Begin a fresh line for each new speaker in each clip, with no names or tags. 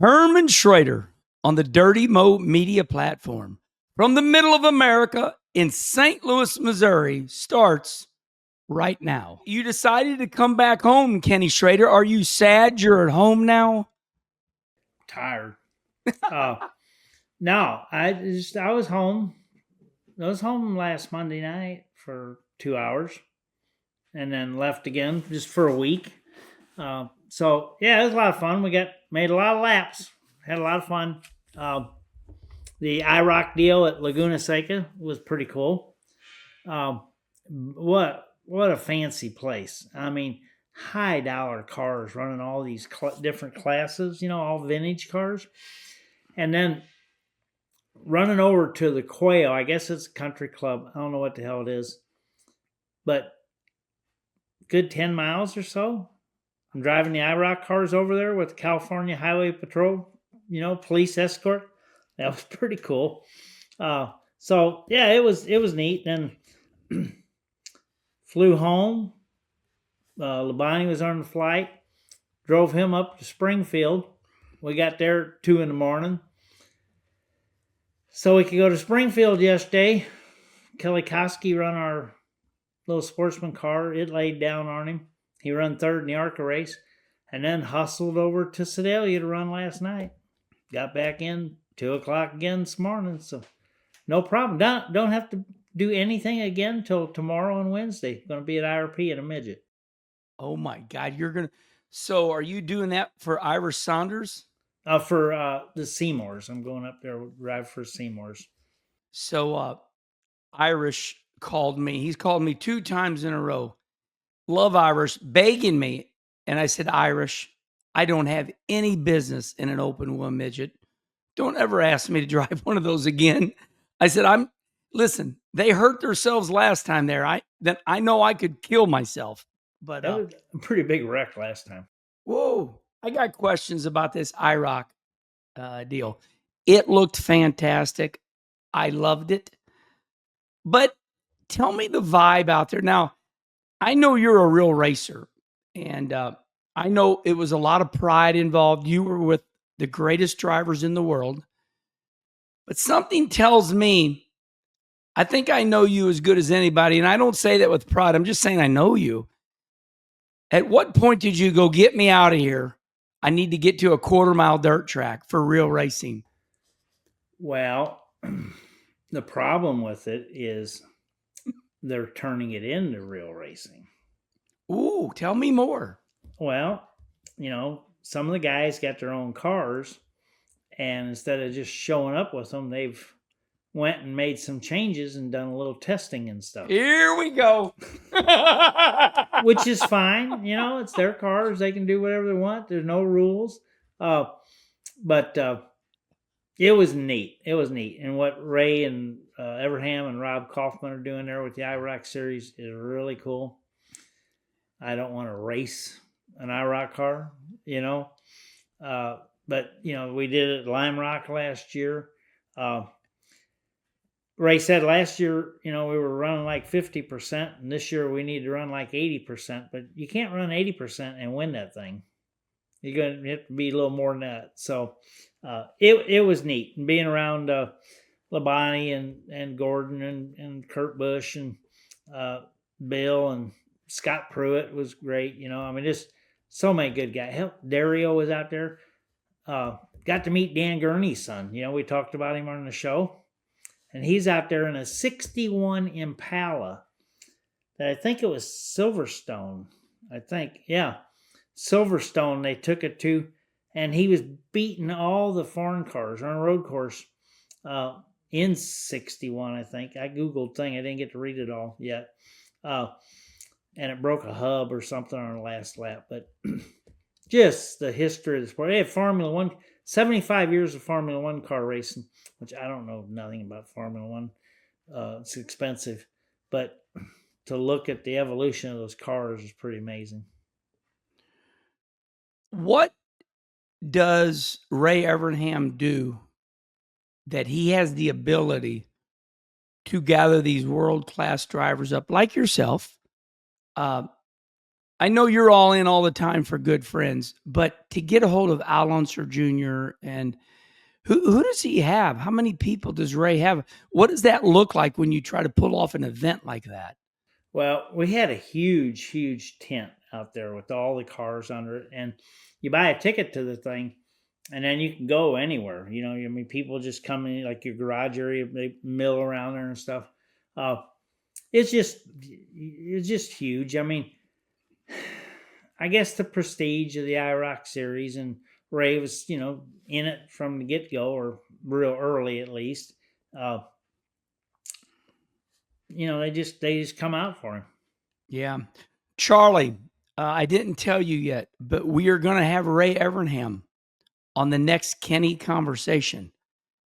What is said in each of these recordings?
Herm Schrader on the Dirty Mo Media platform from the middle of America in St. Louis, Missouri starts right now. You decided to come back home, Kenny Schrader. Are you sad you're at home now?
Tired. No, I was home. I was home last Monday night for 2 hours and then left again just for a week. So yeah, it was a lot of fun. We made a lot of laps, had a lot of fun. The IROC deal at Laguna Seca was pretty cool. What a fancy place! I mean, high dollar cars running all these different classes. All vintage cars, and then running over to the Quail. I guess it's a country club. I don't know what the hell it is, but good 10 miles or so. I'm driving the IROC cars over there with the California Highway Patrol, police escort. That was pretty cool. So yeah, it was neat. Then flew home. Labonte was on the flight. Drove him up to Springfield. We got there at 2 a.m. So we could go to Springfield yesterday. Kelly Koski run our little sportsman car. It laid down on him. He ran third in the ARCA race and then hustled over to Sedalia to run last night. Got back in 2 o'clock again this morning. So no problem. Don't have to do anything again till tomorrow and Wednesday. Going to be at IRP in a midget.
Oh my God. So are you doing that for Irish Saunders?
For the Seymours. I'm going up there to drive for Seymours.
So Irish called me. He's called me 2 times in a row. Love Irish, begging me. And I said, Irish, I don't have any business in an open wheel midget. Don't ever ask me to drive one of those again. I said, listen, they hurt themselves last time there. I know I could kill myself. But
that was a pretty big wreck last time.
Whoa. I got questions about this IROC deal. It looked fantastic. I loved it. But tell me the vibe out there. Now, I know you're a real racer, and I know it was a lot of pride involved. You were with the greatest drivers in the world. But something tells me, I think I know you as good as anybody, and I don't say that with pride. I'm just saying I know you. At what point did you go, get me out of here? I need to get to a 1/4-mile dirt track for real racing.
Well, the problem with it is they're turning it into real racing.
Ooh, tell me more.
Well, some of the guys got their own cars, and instead of just showing up with them, they've went and made some changes and done a little testing and stuff.
Here we go.
Which is fine. It's their cars. They can do whatever they want. There's no rules. But it was neat. It was neat. And what Ray and Everham and Rob Kaufman are doing there with the IROC series is really cool. I don't want to race an IROC car, but, we did it at Lime Rock last year. Ray said last year, we were running like 50%, and this year we need to run like 80%, but you can't run 80% and win that thing. You're going to have to be a little more than that. So it was neat. And being around Labonte and Gordon and Kurt Busch and Bill and Scott Pruitt was great. Just so many good guys. Hell, Dario was out there. Got to meet Dan Gurney's son. We talked about him on the show. And he's out there in a 61 Impala that I think it was Silverstone. Silverstone they took it to, and he was beating all the foreign cars on a road course in 61, I think. I Googled thing. I didn't get to read it all yet. And it broke a hub or something on the last lap. But just the history of the sport. They had Formula One, 75 years of Formula One car racing, which I don't know nothing about Formula One. It's expensive. But to look at the evolution of those cars is pretty amazing.
What does Ray Evernham do that he has the ability to gather these world-class drivers up like yourself I know you're all in all the time for Good Friends, but to get a hold of Al Unser Jr. and who does he have? How many people does Ray have? What does that look like when you try to pull off an event like that?
Well, we had a huge, huge tent out there with all the cars under it, and you buy a ticket to the thing, and then you can go anywhere. You know, I mean, people just come in like your garage area, they mill around there and stuff. Uh, it's just huge. I mean, I guess the prestige of the IROC series, and Ray was, in it from the get go, or real early at least. Uh, they just come out for him.
Yeah. Charlie, I didn't tell you yet, but we are going to have Ray Evernham on the next Kenny Conversation.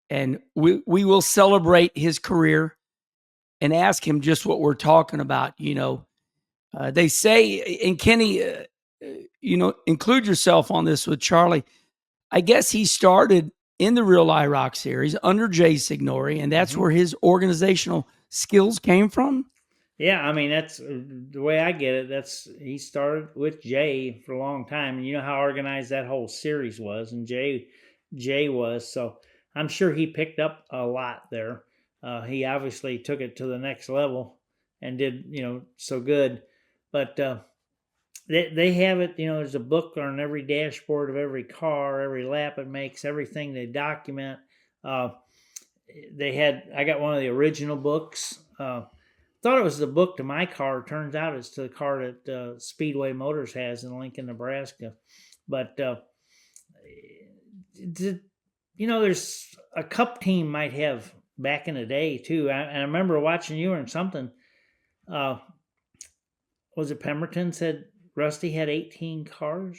And we will celebrate his career and ask him just what we're talking about. They say, and Kenny, include yourself on this with Charlie. I guess he started in the real IROC series under Jay Signori, and that's where his organizational skills came from.
Yeah, I mean, that's the way I get it. He started with Jay for a long time, and you know how organized that whole series was, and Jay was. So I'm sure he picked up a lot there. He obviously took it to the next level and did so good. But they have it. There's a book on every dashboard of every car, every lap it makes, everything they document. I got one of the original books. Thought it was the book to my car. Turns out it's to the car that Speedway Motors has in Lincoln, Nebraska. But there's a cup team might have back in the day too. I remember watching you in something. Was it Pemberton said Rusty had 18 cars?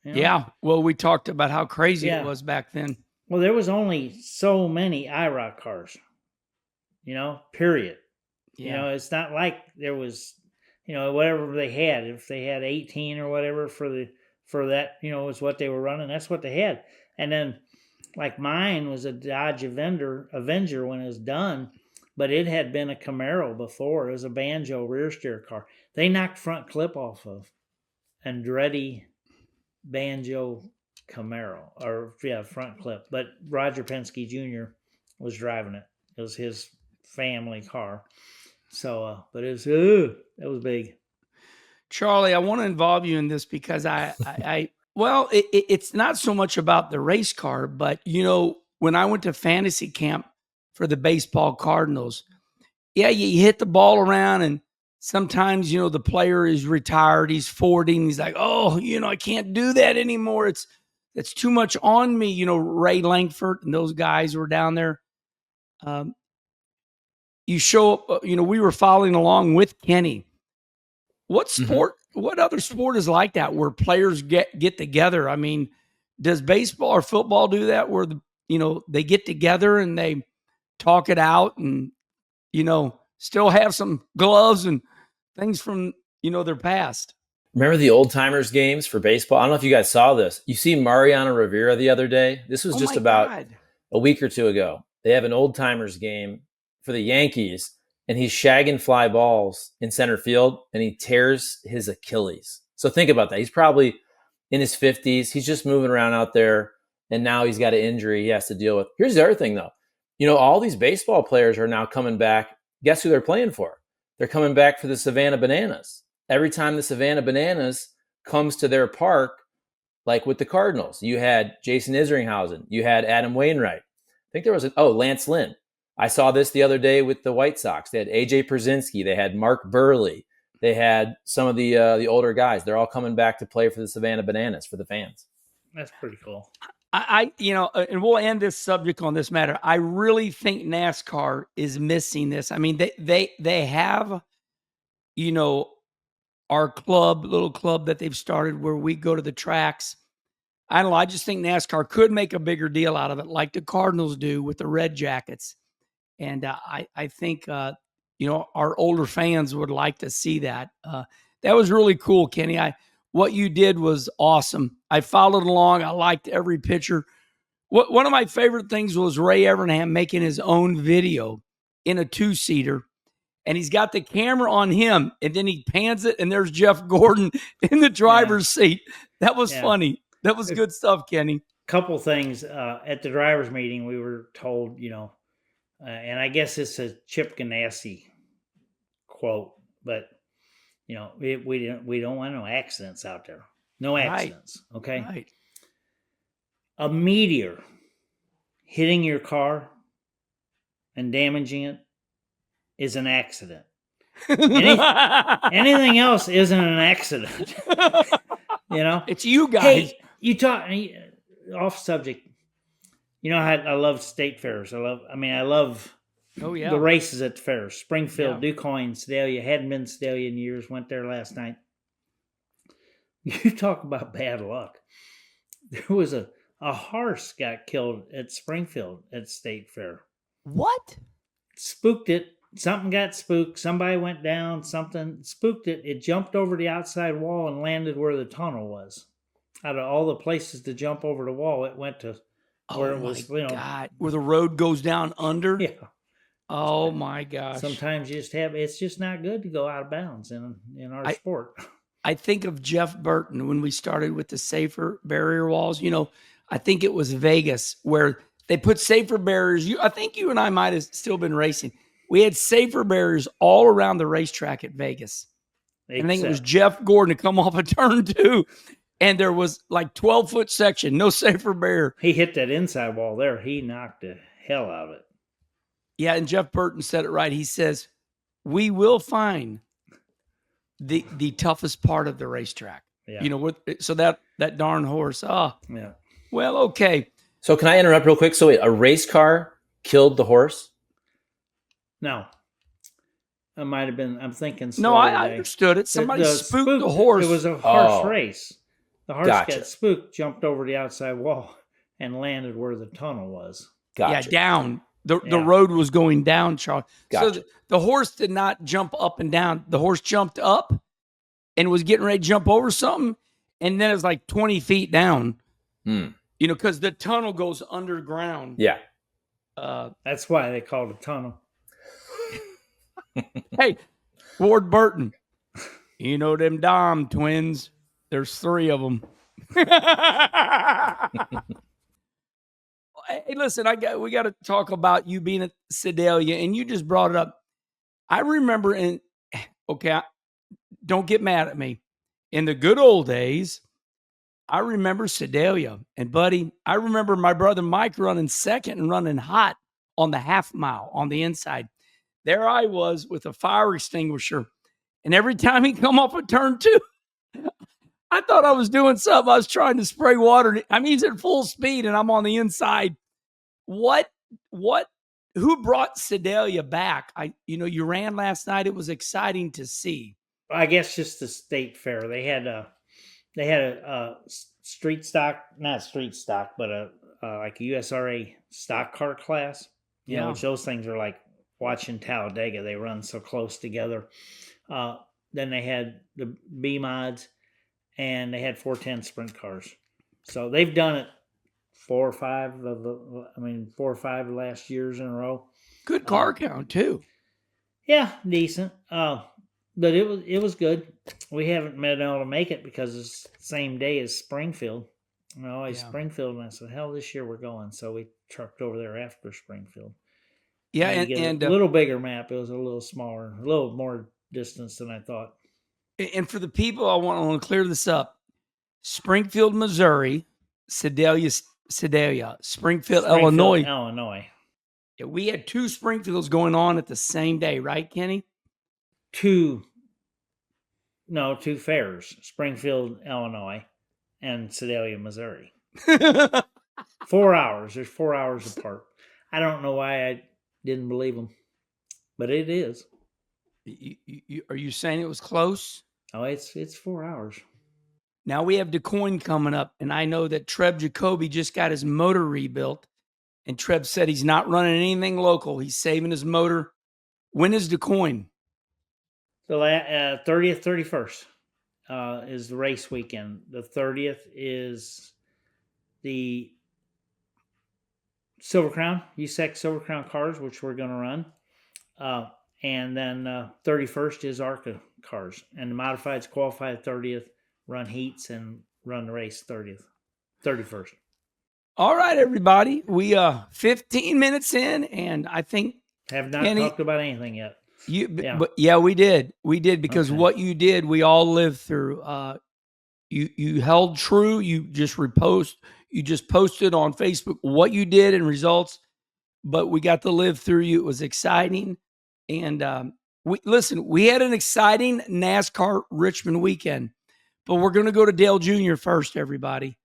Yeah. Well, we talked about how crazy it was back then.
Well, there was only so many IROC cars. Period.
Yeah.
It's not like there was, whatever they had. If they had 18 or whatever for that, was what they were running. That's what they had. And then, like mine was a Dodge Avenger when it was done, but it had been a Camaro before. It was a Banjo rear steer car. They knocked front clip off of Andretti Banjo Camaro, front clip. But Roger Penske Jr. was driving it. It was his family car. So, but it was big.
Charlie, I want to involve you in this because it's not so much about the race car, but when I went to fantasy camp for the baseball Cardinals, you hit the ball around, and sometimes the player is retired, he's 40, and he's like, I can't do that anymore. It's too much on me. Ray Langford and those guys were down there. You show up, we were following along with Kenny. What sport, what other sport is like that where players get together? I mean, does baseball or football do that where they get together and they talk it out and, still have some gloves and things from, their past?
Remember the old timers games for baseball? I don't know if you guys saw this. You see Mariano Rivera the other day. This was just about a week or two ago. They have an old timers game for the Yankees, and he's shagging fly balls in center field, and he tears his Achilles. So think about that. He's probably in his 50s. He's just moving around out there, and now he's got an injury he has to deal with. Here's the other thing, though. All these baseball players are now coming back. Guess who they're playing for? They're coming back for the Savannah Bananas. Every time the Savannah Bananas comes to their park, like with the Cardinals, you had Jason Isringhausen. You had Adam Wainwright. I think there was Lance Lynn. I saw this the other day with the White Sox. They had A.J. Pierzynski. They had Mark Burley. They had some of the older guys. They're all coming back to play for the Savannah Bananas for the fans.
That's pretty cool.
And we'll end this subject on this matter. I really think NASCAR is missing this. I mean, they have, our little club that they've started where we go to the tracks. I don't know. I just think NASCAR could make a bigger deal out of it, like the Cardinals do with the Red Jackets. And I think, our older fans would like to see that. That was really cool, Kenny. What you did was awesome. I followed along. I liked every picture. One of my favorite things was Ray Evernham making his own video in a two-seater. and he's got the camera on him, and then he pans it, and there's Jeff Gordon in the driver's seat. That was funny. That was good stuff, Kenny.
Couple things at the drivers' meeting, we were told, and I guess it's a Chip Ganassi quote, but we don't want no accidents out there. No accidents. Right. Okay.
Right.
A meteor hitting your car and damaging it is an accident. Anything else isn't an accident.
It's you guys.
Hey, you talk off subject. I love state fairs. I love the races at the fairs. Springfield, DuQuoin, Sedalia. Hadn't been to Sedalia in years. Went there last night. You talk about bad luck. There was a horse got killed at Springfield at State Fair.
What?
Spooked it. Something got spooked. Somebody went down. Something spooked it. It jumped over the outside wall and landed where the tunnel was. Out of all the places to jump over the wall, it went to where it was,
God, where the road goes down under?
Yeah.
Oh, my gosh.
Sometimes it's just not good to go out of bounds in our sport.
I think of Jeff Burton when we started with the safer barrier walls. I think it was Vegas where they put safer barriers. I think you and I might have still been racing. We had safer barriers all around the racetrack at Vegas. I think it was Jeff Gordon to come off a turn 2. And there was like 12-foot section, no safer barrier.
He hit that inside wall there. He knocked the hell out of it.
Yeah, and Jeff Burton said it right. He says, we will find the toughest part of the racetrack. Yeah. So that darn horse. Oh,
yeah.
Well, okay.
So can I interrupt real quick? So wait, a race car killed the horse?
No. It might have been, I'm thinking.
No, I understood it. Somebody spooked the horse.
It was a horse race. The horse got spooked, jumped over the outside wall, and landed where the tunnel was.
Gotcha. Yeah, down. The road was going down, Charlie. Gotcha. So the horse did not jump up and down. The horse jumped up and was getting ready to jump over something, and then it's like 20 feet down. Because the tunnel goes underground.
Yeah.
That's why they call it a tunnel.
Hey, Ward Burton, them Dom twins. There's 3 of them. Hey, listen, we got to talk about you being at Sedalia, and you just brought it up. I remember don't get mad at me. In the good old days, I remember Sedalia, and buddy, I remember my brother Mike running second and running hot on the half mile on the inside. There I was with a fire extinguisher, and every time he come off a turn 2, I thought I was doing something. I was trying to spray water. I mean, he's at full speed, and I'm on the inside. Who brought Sedalia back? You ran last night. It was exciting to see.
I guess just the state fair. They had a street stock, not street stock, but like a USRA stock car class. Which those things are like watching Talladega. They run so close together. Then they had the B mods. And they had 410 sprint cars. So they've done it 4 or 5 of the last years in a row.
Good car count too.
Yeah, decent. But it was good. We haven't been able to make it because it's the same day as Springfield. Springfield, and I said, hell, this year we're going. So we trucked over there after Springfield.
Yeah, and
a little bigger map. It was a little smaller, a little more distance than I thought.
And for the people, I want to clear this up. Springfield, Missouri, Sedalia, Springfield, Illinois. Yeah, we had 2 Springfields going on at the same day, right, Kenny?
2 fairs. Springfield, Illinois, and Sedalia, Missouri. 4 hours. There's 4 hours apart. I don't know why I didn't believe them, but it is.
Are you saying it was close?
Oh, it's 4 hours.
Now we have DuQuoin coming up, and I know that Treb Jacoby just got his motor rebuilt, and Treb said he's not running anything local. He's saving his motor. When is DuQuoin?
The 30th, 31st is the race weekend. The 30th is the Silver Crown, USAC Silver Crown cars, which we're going to run. And then 31st is ARCA cars. And the modifieds qualify 30th, run heats, and run the race 30th, 31st.
All right, everybody. We 15 minutes in, and I think
have not talked about anything yet.
But we did. We did because what you did, we all lived through. You held true. You just posted on Facebook what you did and results, but we got to live through you. It was exciting. And we had an exciting NASCAR Richmond weekend, but we're going to go to Dale Jr. first, everybody,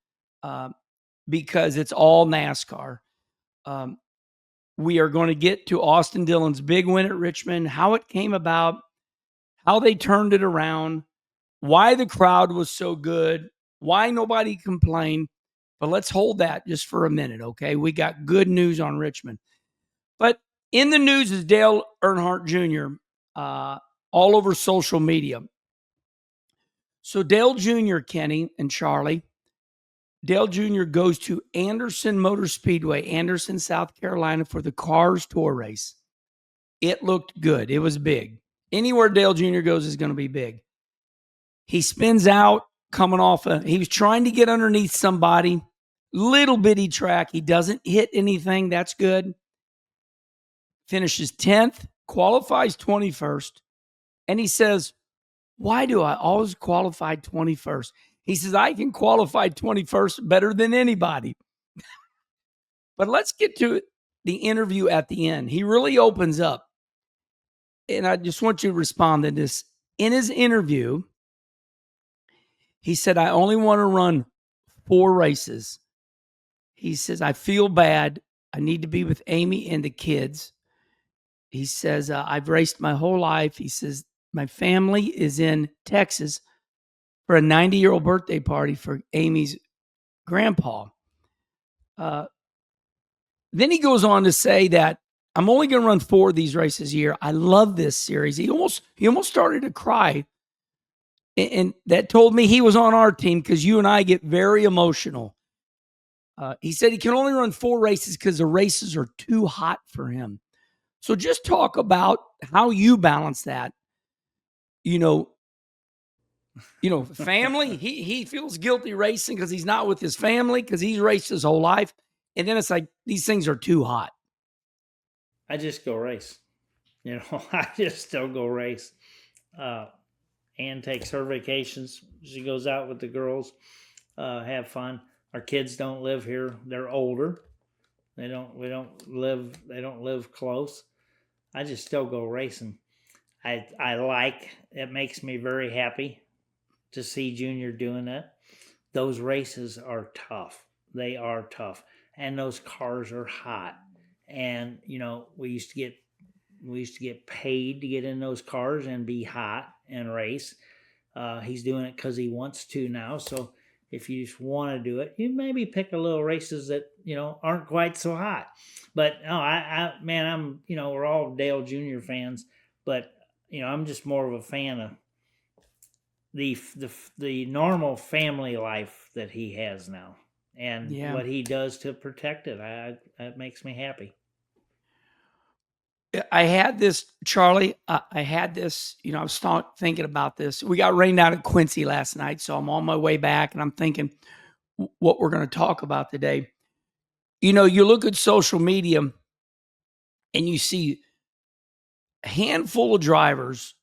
because it's all NASCAR. We are going to get to Austin Dillon's big win at Richmond, how it came about, how they turned it around, why the crowd was so good, why nobody complained. But let's hold that just for a minute, okay? We got good news on Richmond. But in the news is Dale Earnhardt Jr. All over social media. So Dale Jr., Kenny and Charlie, Dale Jr. goes to Anderson Motor Speedway, Anderson, South Carolina, for the Cars Tour race. It looked good. It was big. Anywhere Dale Jr. goes is going to be big. He spins out, coming off he was trying to get underneath somebody. Little bitty track. He doesn't hit anything. That's good. Finishes 10th, qualifies 21st. And he says, why do I always qualify 21st? He says, I can qualify 21st better than anybody. But let's get to the interview at the end. He really opens up. And I just want you to respond to this. In his interview, he said, I only want to run 4 races. He says, I feel bad. I need to be with Amy and the kids. He says, I've raced my whole life. He says, my family is in Texas for a 90-year-old birthday party for Amy's grandpa. Then he goes on to say that I'm only going to run 4 of these races a year. I love this series. He almost started to cry. And that told me he was on our team because you and I get very emotional. He said he can only run 4 races because the races are too hot for him. So just talk about how you balance that. Family, he feels guilty racing because he's not with his family because he's raced his whole life. And then it's like, these things are too hot.
I just go race. I just still go race. Ann takes her vacations. She goes out with the girls, have fun. Our kids don't live here. They're older. They don't live close. I just still go racing. It makes me very happy to see Junior doing that. Those races are tough. They are tough. And those cars are hot. And, we used to get paid to get in those cars and be hot and race. He's doing it because he wants to now. So if you just want to do it, you maybe pick a little races that, aren't quite so hot. But no, I'm, we're all Dale Jr. fans, but, I'm just more of a fan of the normal family life that he has now and what he does to protect it. That makes me happy.
I had this, Charlie. I was thinking about this. We got rained out at Quincy last night, so I'm on my way back, and I'm thinking what we're going to talk about today. You look at social media, and you see a handful of drivers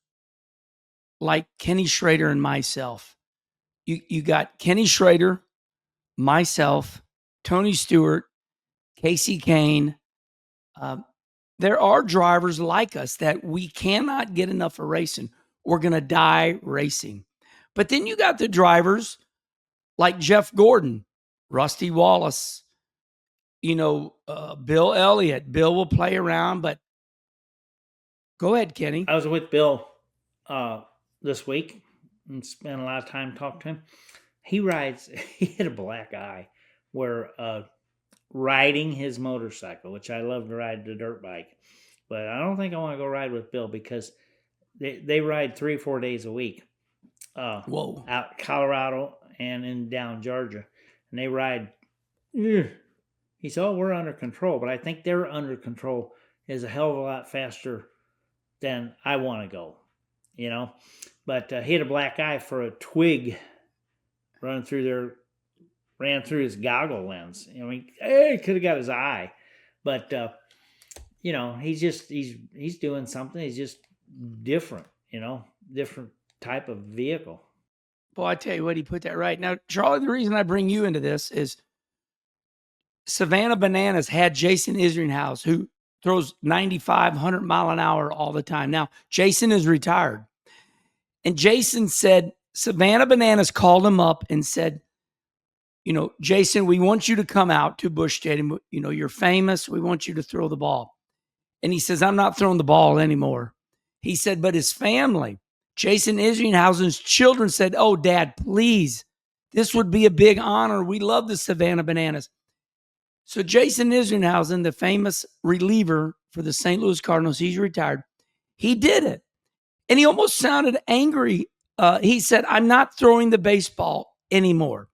like Kenny Schrader and myself. You got Kenny Schrader, myself, Tony Stewart, Casey Kane. There are drivers like us that we cannot get enough of racing. We're going to die racing. But then you got the drivers like Jeff Gordon, Rusty Wallace, Bill Elliott. Bill will play around, but go ahead, Kenny.
I was with Bill this week and spent a lot of time talking to him. He had a black eye where riding his motorcycle, which I love to ride the dirt bike, but I don't think I want to go ride with Bill because they ride 3 or 4 days a week. Out Colorado and down Georgia, and they ride. He said, "Oh, we're under control," but I think their under control is a hell of a lot faster then I want to go, you know. But he had a black eye for a twig ran through his goggle lens. I mean, he could have got his eye, but you know, he's doing something. He's just different, you know, different type of vehicle.
Well, I tell you what, he put that right. Now, Charlie, the reason I bring you into this is Savannah Bananas had Jason Isringhouse, who throws 95, 100-mile-an-hour all the time. Now, Jason is retired. And Jason said, Savannah Bananas called him up and said, you know, Jason, we want you to come out to Busch Stadium. You know, you're famous. We want you to throw the ball. And he says, I'm not throwing the ball anymore. He said, but his family, Jason Isringhausen's children said, oh, Dad, please, this would be a big honor. We love the Savannah Bananas. So Jason Isringhausen, the famous reliever for the St. Louis Cardinals, he's retired. He did it. And he almost sounded angry. He said, I'm not throwing the baseball anymore.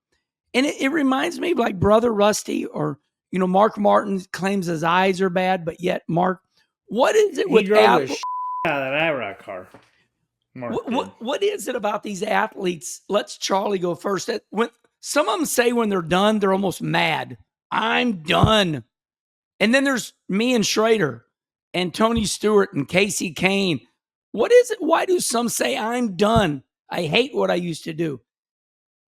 And it reminds me of like Brother Rusty, or, you know, Mark Martin claims his eyes are bad, but yet, Mark, what is it with
he drove the shit out of that IROC car?
What is it about these athletes? Let's Charlie go first. When some of them say when they're done, they're almost mad. I'm done. And then there's me and Schrader and Tony Stewart and Casey Kane. What is it? Why do some say I'm done? I hate what I used to do.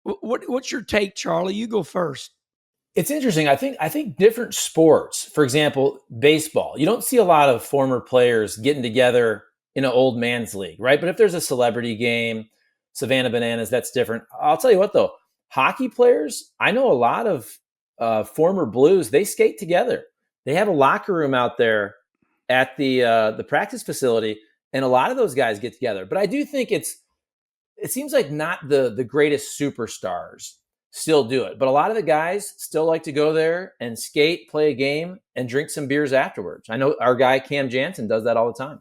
What's your take, Charlie? You go first.
It's interesting. I think different sports, for example, baseball, you don't see a lot of former players getting together in an old man's league, right? But if there's a celebrity game, Savannah Bananas, that's different. I'll tell you what, though, hockey players, I know a lot of former Blues, they skate together. They have a locker room out there at the practice facility, and a lot of those guys get together. But I do think it seems like not the greatest superstars still do it. But a lot of the guys still like to go there and skate, play a game, and drink some beers afterwards. I know our guy Cam Jansen does that all the time.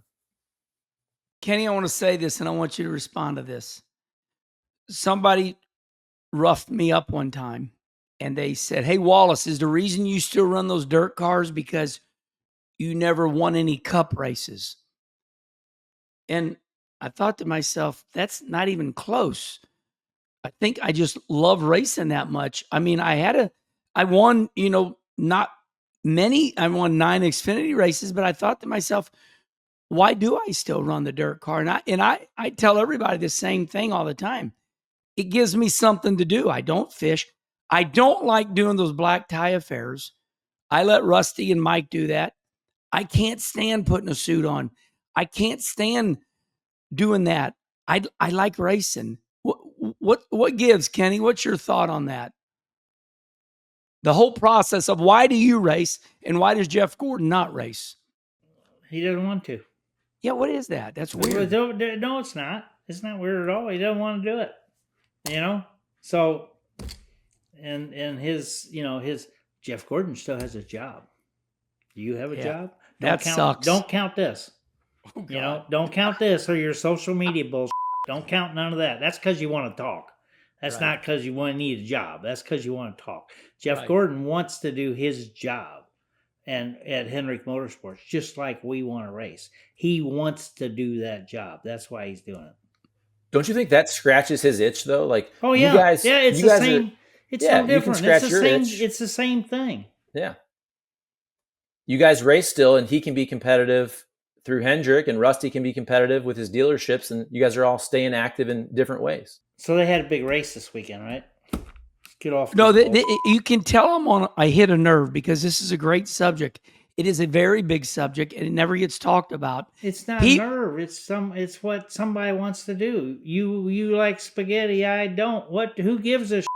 Kenny, I want to say this, and I want you to respond to this. Somebody roughed me up one time, and they said, hey, Wallace, is the reason you still run those dirt cars because you never won any cup races? And I thought to myself, that's not even close. I think I just love racing that much. I mean, I won, you know, not many. I won 9 Xfinity races, but I thought to myself, why do I still run the dirt car? And I tell everybody the same thing all the time. It gives me something to do. I don't fish. I don't like doing those black tie affairs. I let Rusty and Mike do that. I can't stand putting a suit on. I can't stand doing that. I like racing. What gives, Kenny? What's your thought on that? The whole process of why do you race and why does Jeff Gordon not race?
He doesn't want to.
Yeah, what is that? That's weird.
No, it's not. It's not weird at all. He doesn't want to do it. You know? So, and his, you know, Jeff Gordon still has a job. Do you have a job?
Sucks.
Don't count this. Oh, you know, don't count this or your social media bullshit. Don't count none of that. That's because you want to talk. That's not because you want to need a job. That's because you want to talk. Jeff Gordon wants to do his job and at Hendrick Motorsports, just like we want to race. He wants to do that job. That's why he's doing it.
Don't you think that scratches his itch, though? Like,
oh, yeah.
You guys,
yeah, it's
you
the
guys
same. It's no different.
It's
the same thing.
Yeah. You guys race still, and he can be competitive through Hendrick, and Rusty can be competitive with his dealerships, and you guys are all staying active in different ways.
So they had a big race this weekend, right? Get off.
No, you can tell them I hit a nerve because this is a great subject. It is a very big subject, and it never gets talked about.
It's not nerve. It's what somebody wants to do. You like spaghetti. I don't. Who gives a shit?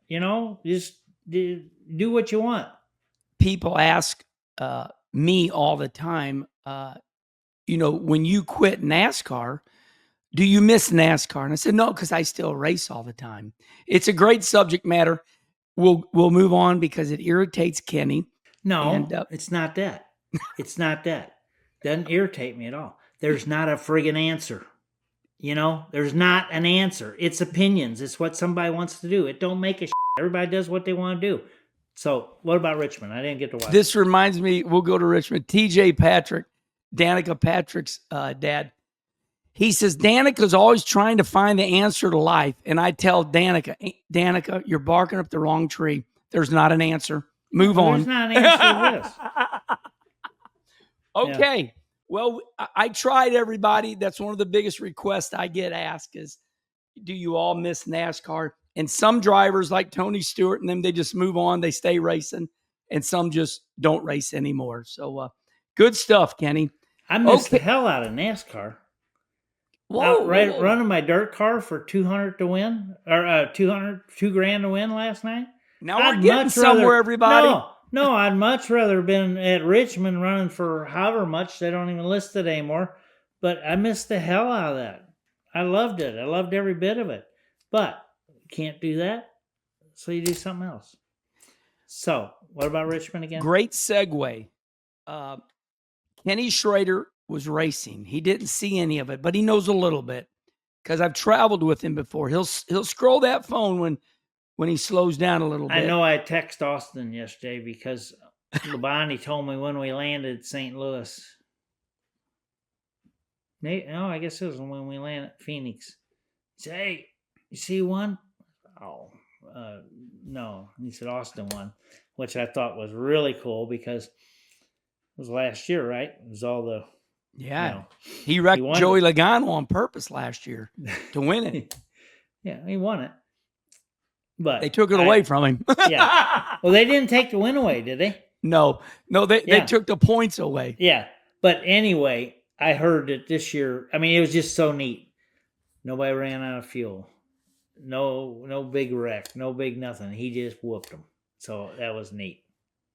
You know, just do what you want. People
ask me all the time, you know, when you quit NASCAR, do you miss NASCAR? And I said, no, because I still race all the time. It's a great subject matter. We'll move on because it irritates Kenny.
No, it's not that. It's not that. Doesn't irritate me at all. There's not a friggin' answer. You know, there's not an answer. It's opinions. It's what somebody wants to do. It don't make a shit. Everybody does what they want to do. So what about Richmond? I didn't get to watch.
This reminds me, we'll go to Richmond. TJ Patrick Danica Patrick's dad. He says, Danica's always trying to find the answer to life. And I tell Danica, you're barking up the wrong tree. There's not an answer. Move on.
There's not an answer to this.
Okay. Yeah. Well, I tried, everybody. That's one of the biggest requests I get asked is, do you all miss NASCAR? And some drivers like Tony Stewart and them, they just move on. They stay racing. And some just don't race anymore. So good stuff, Kenny.
I miss the hell out of NASCAR. Whoa, running my dirt car for $200 to win, or $2,000 to win last night.
Now we're getting somewhere, everybody.
No, I'd much rather been at Richmond running for however much. They don't even list it anymore. But I missed the hell out of that. I loved it. I loved every bit of it. But can't do that, so you do something else. So, what about Richmond again?
Great segue. Kenny Schrader was racing. He didn't see any of it, but he knows a little bit because I've traveled with him before. He'll scroll that phone when he slows down a little bit.
I know I texted Austin yesterday because Labonte told me when we landed St. Louis. No, I guess it was when we landed at Phoenix. He said, hey, you see one? Oh, no. He said Austin won, which I thought was really cool because it was last year, right? It was all the...
Yeah. You know, he wrecked Joey Logano on purpose last year to win it.
Yeah, he won it. But
they took it away from him.
Yeah. Well, they didn't take the win away, did they?
No, they took the points away.
Yeah. But anyway, I heard that this year, I mean, it was just so neat. Nobody ran out of fuel. No big wreck. No big nothing. He just whooped them. So that was neat.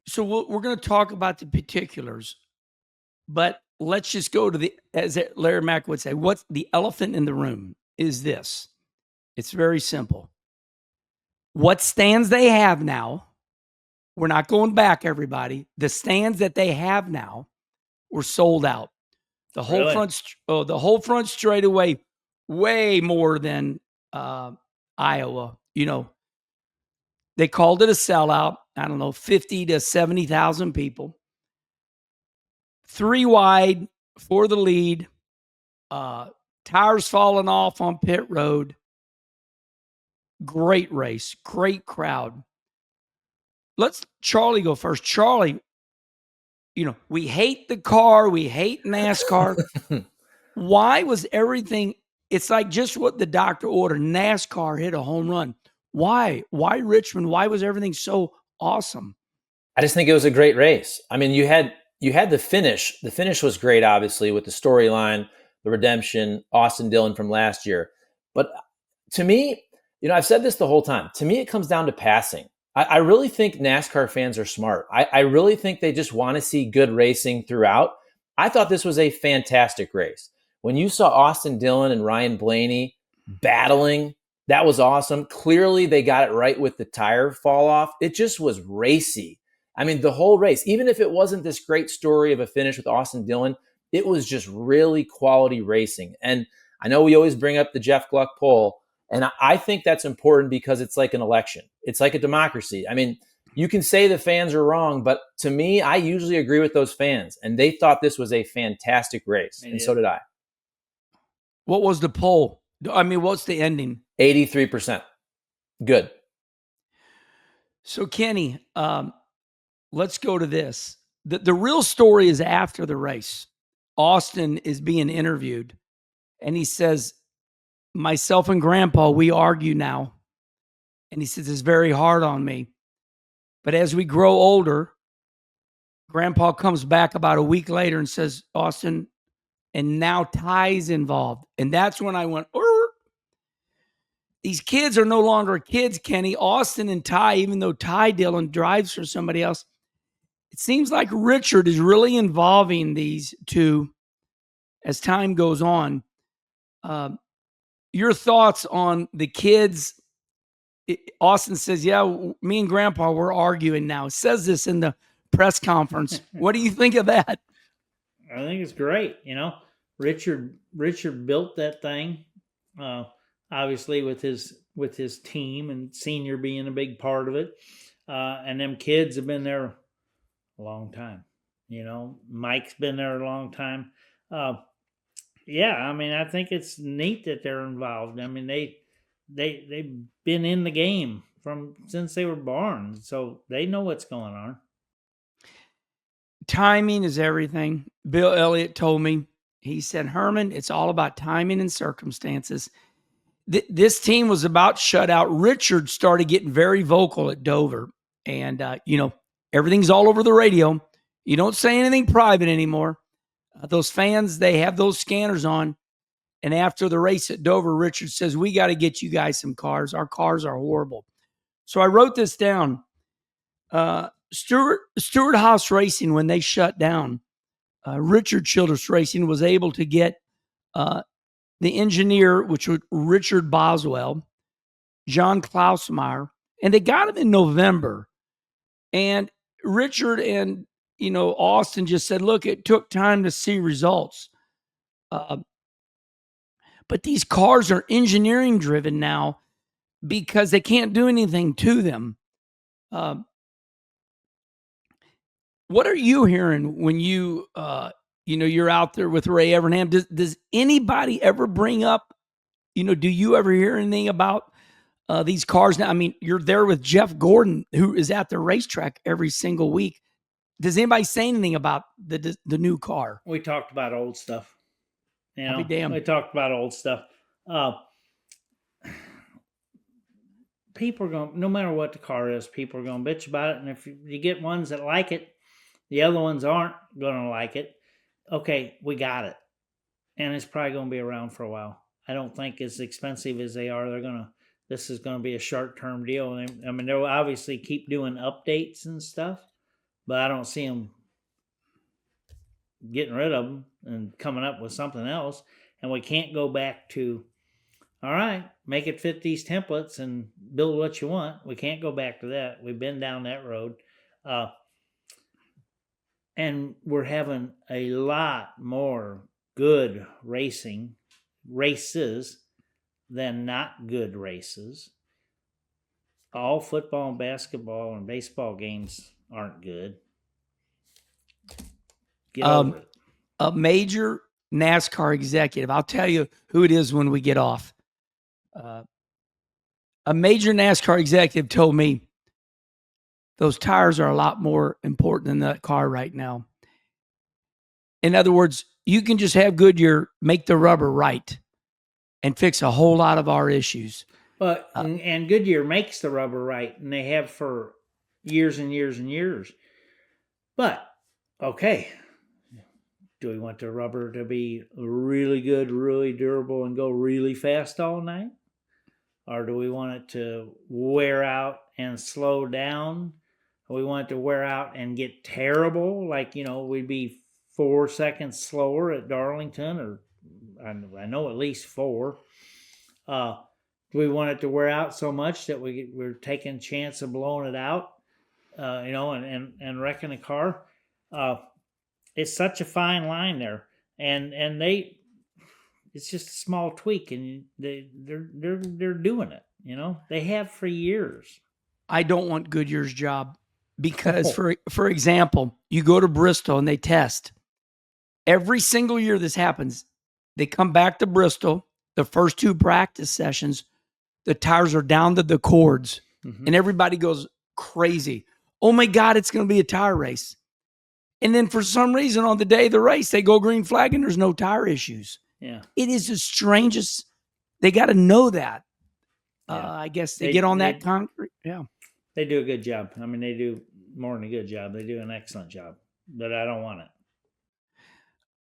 So we're going to talk about the particulars, but let's just go to as Larry Mack would say, what's the elephant in the room is this. It's very simple. What stands they have now, we're not going back, everybody. The stands that they have now were sold out. The whole front straightaway, way more than Iowa. You know, they called it a sellout. I don't know, 50 to 70,000 people. 3 wide for the lead. Tires falling off on pit road. Great race. Great crowd. Let's Charlie go first. Charlie, you know, we hate the car. We hate NASCAR. Why was everything, it's like just what the doctor ordered. NASCAR hit a home run. Why? Why Richmond? Why was everything so awesome?
I just think it was a great race. I mean, you had the finish. The finish was great, obviously, with the storyline, the redemption, Austin Dillon from last year. But to me, you know, I've said this the whole time. To me, it comes down to passing. I really think NASCAR fans are smart. I really think they just want to see good racing throughout. I thought this was a fantastic race. When you saw Austin Dillon and Ryan Blaney battling, that was awesome. Clearly, they got it right with the tire fall off. It just was racy. I mean, the whole race, even if it wasn't this great story of a finish with Austin Dillon, it was just really quality racing. And I know we always bring up the Jeff Gluck poll, and I think that's important because it's like an election. It's like a democracy. I mean, you can say the fans are wrong, but to me, I usually agree with those fans, and they thought this was a fantastic race, and so did I.
What was the poll? I mean, what's the ending?
83%. Good.
So, Kenny, let's go to this. The real story is after the race. Austin is being interviewed, and he says, myself and Grandpa, we argue now. And he says, it's very hard on me. But as we grow older, Grandpa comes back about a week later and says, Austin, and now Ty's involved. And that's when I went, these kids are no longer kids, Kenny. Austin and Ty, even though Ty Dillon drives for somebody else, it seems like Richard is really involving these two as time goes on. Your thoughts on the kids? Austin says, yeah, me and Grandpa, we're arguing now. It says this in the press conference. What do you think of that?
I think it's great. You know, Richard built that thing, obviously with his team and Senior being a big part of it. And them kids have been there a long time. Mike's been there a long time. Yeah, I mean, I think it's neat that they're involved. I mean, they've been in the game since they were born, so they know what's going on.
Timing is everything. Bill Elliott told me, he said, Herman, it's all about timing and circumstances. This team was about shut out. Richard started getting very vocal at Dover. And, everything's all over the radio. You don't say anything private anymore. Those fans, they have those scanners on. And after the race at Dover, Richard says, we got to get you guys some cars. Our cars are horrible. So I wrote this down. Stewart Haas Racing, when they shut down, Richard Childress Racing was able to get the engineer, which was Richard Boswell, John Klausmeyer, and they got him in November. And Richard and Austin just said, look, it took time to see results. But these cars are engineering driven now because they can't do anything to them. What are you hearing when you're out there with Ray Evernham? Does anybody ever bring up, do you ever hear anything about these cars now? I mean, you're there with Jeff Gordon, who is at the racetrack every single week. Does anybody say anything about the new car?
We talked about old stuff.
I'll be damned.
We talked about old stuff. People are going, no matter what the car is, people are going to bitch about it. And if you get ones that like it, the other ones aren't going to like it. Okay, we got it. And it's probably going to be around for a while. I don't think as expensive as they are, this is going to be a short-term deal. I mean, they'll obviously keep doing updates and stuff, but I don't see them getting rid of them and coming up with something else. And we can't go back to, all right, make it fit these templates and build what you want. We can't go back to that. We've been down that road. And we're having a lot more good races than not good races. All football and basketball and baseball games aren't good. Get over it.
A major NASCAR executive, I'll tell you who it is when we get off. A major NASCAR executive told me those tires are a lot more important than that car right now. In other words, you can just have Goodyear make the rubber right and fix a whole lot of our issues.
But and Goodyear makes the rubber right, and they have for years and years and years. But, okay, do we want the rubber to be really good, really durable, and go really fast all night? Or do we want it to wear out and slow down? Or we want it to wear out and get terrible, like, we'd be 4 seconds slower at Darlington, or I know at least 4. Do we want it to wear out so much that we're taking a chance of blowing it out, and wrecking a car? It's such a fine line there, and it's just a small tweak, and they're doing it. They have for years.
I don't want Goodyear's job because, for example, you go to Bristol and they test. Every single year this happens, they come back to Bristol. The first 2 practice sessions, the tires are down to the cords, and everybody goes crazy. Oh my God, it's going to be a tire race. And then for some reason on the day of the race, they go green flag and there's no tire issues.
Yeah.
It is the strangest. They got to know that. Yeah. I guess they get on that concrete. Yeah.
They do a good job. I mean, they do more than a good job. They do an excellent job, but I don't want it.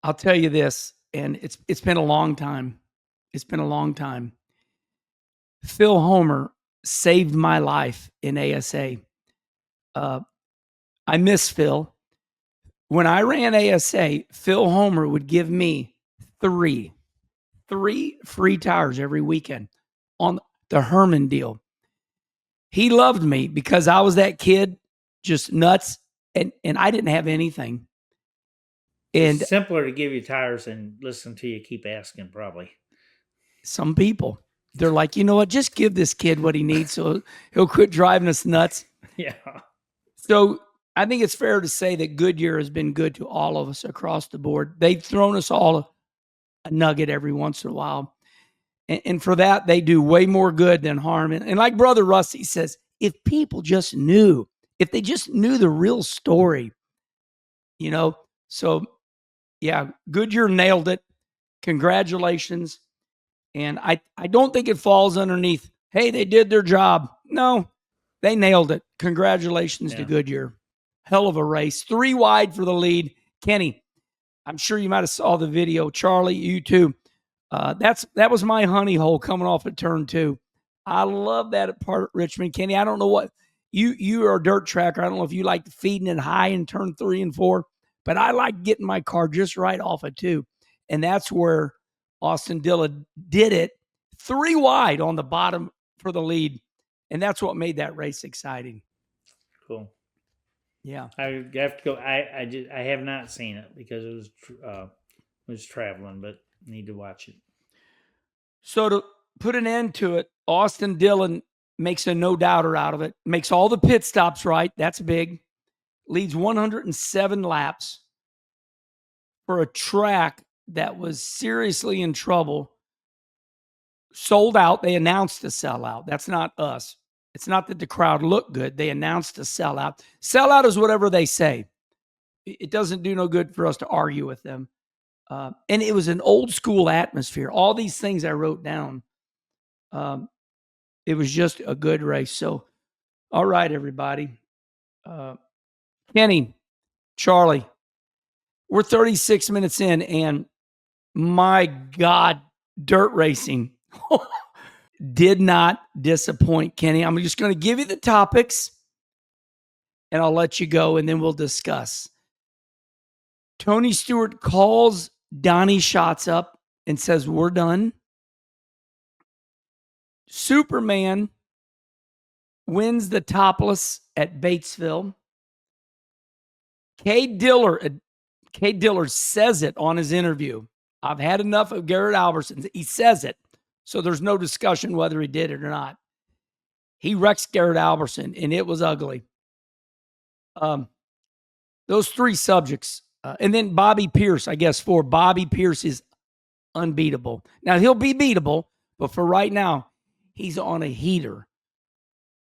I'll tell you this, and it's been a long time. It's been a long time. Phil Homer saved my life in ASA. I miss Phil. When I ran ASA, Phil Homer would give me 3 free tires every weekend on the Herman deal. He loved me because I was that kid, just nuts, and I didn't have anything. And
it's simpler to give you tires and listen to you keep asking, probably.
Some people, they're like, you know what, just give this kid what he needs so he'll quit driving us nuts.
Yeah.
So I think it's fair to say that Goodyear has been good to all of us across the board. They've thrown us all a nugget every once in a while. And for that, they do way more good than harm. And like Brother Rusty says, if people just knew, if they just knew the real story, so yeah, Goodyear nailed it. Congratulations. And I don't think it falls underneath, hey, they did their job. No, they nailed it. Congratulations to Goodyear. Hell of a race. 3 wide for the lead. Kenny, I'm sure you might have saw the video. Charlie, you too. That was my honey hole coming off of turn 2. I love that part of Richmond. Kenny, I don't know what you are a dirt tracker. I don't know if you like feeding it high in turn 3 and 4, but I like getting my car just right off of 2. And that's where Austin Dillon did it. 3 wide on the bottom for the lead. And that's what made that race exciting.
Cool.
Yeah.
I have to go. I have not seen it because it was traveling, but need to watch it.
So to put an end to it, Austin Dillon makes a no-doubter out of it. Makes all the pit stops right. That's big. Leads 107 laps for a track that was seriously in trouble. Sold out. They announced a sellout. That's not us. It's not that the crowd looked good. They announced a sellout. Sellout is whatever they say. It doesn't do no good for us to argue with them. And it was an old school atmosphere. All these things I wrote down. It was just a good race. So, all right, everybody. Kenny, Charlie, we're 36 minutes in, and my God, dirt racing did not disappoint, Kenny. I'm just going to give you the topics, and I'll let you go, and then we'll discuss. Tony Stewart calls Donnie Schatz up and says, we're done. Superman wins the topless at Batesville. Cade Dillard says it on his interview. I've had enough of Garrett Albertson. He says it. So there's no discussion whether he did it or not. He wrecks Garrett Albertson, and it was ugly. Those 3 subjects. And then Bobby Pierce, I guess, Bobby Pierce is unbeatable. Now, he'll be beatable, but for right now, he's on a heater.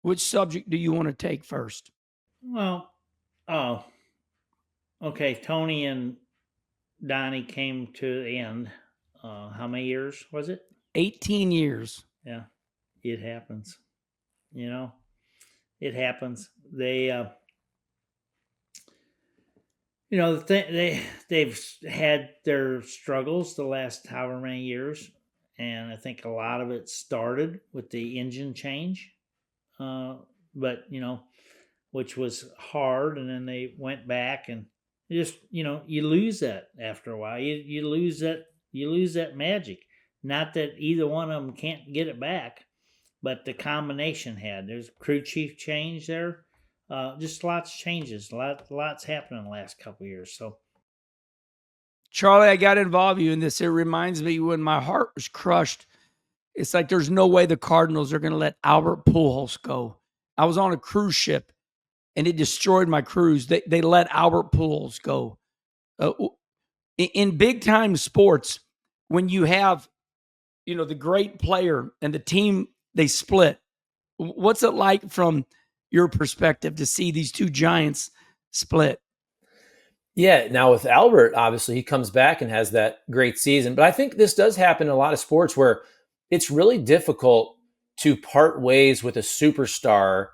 Which subject do you want to take first?
Well, okay. Tony and Donnie came to the end. How many years was it?
18 years.
Yeah, it happens. It happens. They, they've had their struggles the last however many years, and I think a lot of it started with the engine change. But which was hard, and then they went back, and just you lose that after a while. You lose that magic. Not that either one of them can't get it back, but the combination there's crew chief change there. Just lots of changes, lots happened in the last couple of years. So,
Charlie, I got to involve you in this. It reminds me when my heart was crushed. It's like there's no way the Cardinals are going to let Albert Pujols go. I was on a cruise ship, and it destroyed my cruise. They let Albert Pujols go. In big-time sports, when you have, the great player and the team, they split. What's it like from your perspective to see these 2 giants split?
Yeah, now with Albert, obviously, he comes back and has that great season. But I think this does happen in a lot of sports where it's really difficult to part ways with a superstar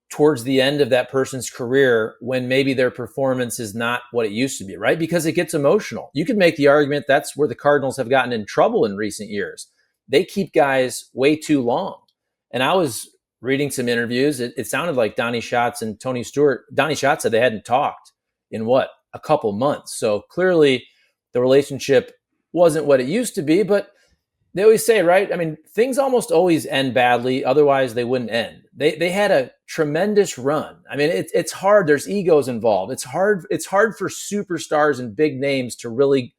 towards the end of that person's career when maybe their performance is not what it used to be, right? Because it gets emotional. You could make the argument that's where the Cardinals have gotten in trouble in recent years. They keep guys way too long. And I was reading some interviews. It sounded like Donnie Schatz and Tony Stewart. Donnie Schatz said they hadn't talked in a couple months. So clearly the relationship wasn't what it used to be, but they always say, right? I mean, things almost always end badly. Otherwise, they wouldn't end. They had a tremendous run. I mean, it's hard. There's egos involved. It's hard for superstars and big names to really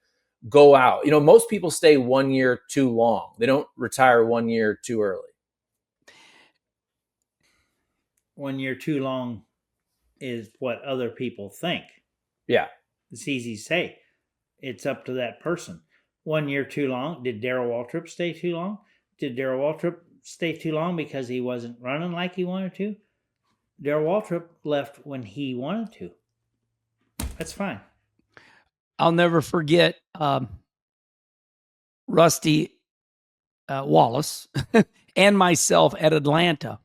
go out. Most people stay 1 year too long. They don't retire 1 year too early.
1 year too long is what other people think.
Yeah.
It's easy to say. It's up to that person. 1 year too long. Did Darrell Waltrip stay too long? Did Darrell Waltrip stay too long because he wasn't running like he wanted to? Darrell Waltrip left when he wanted to. That's fine.
I'll never forget Rusty Wallace and myself at Atlanta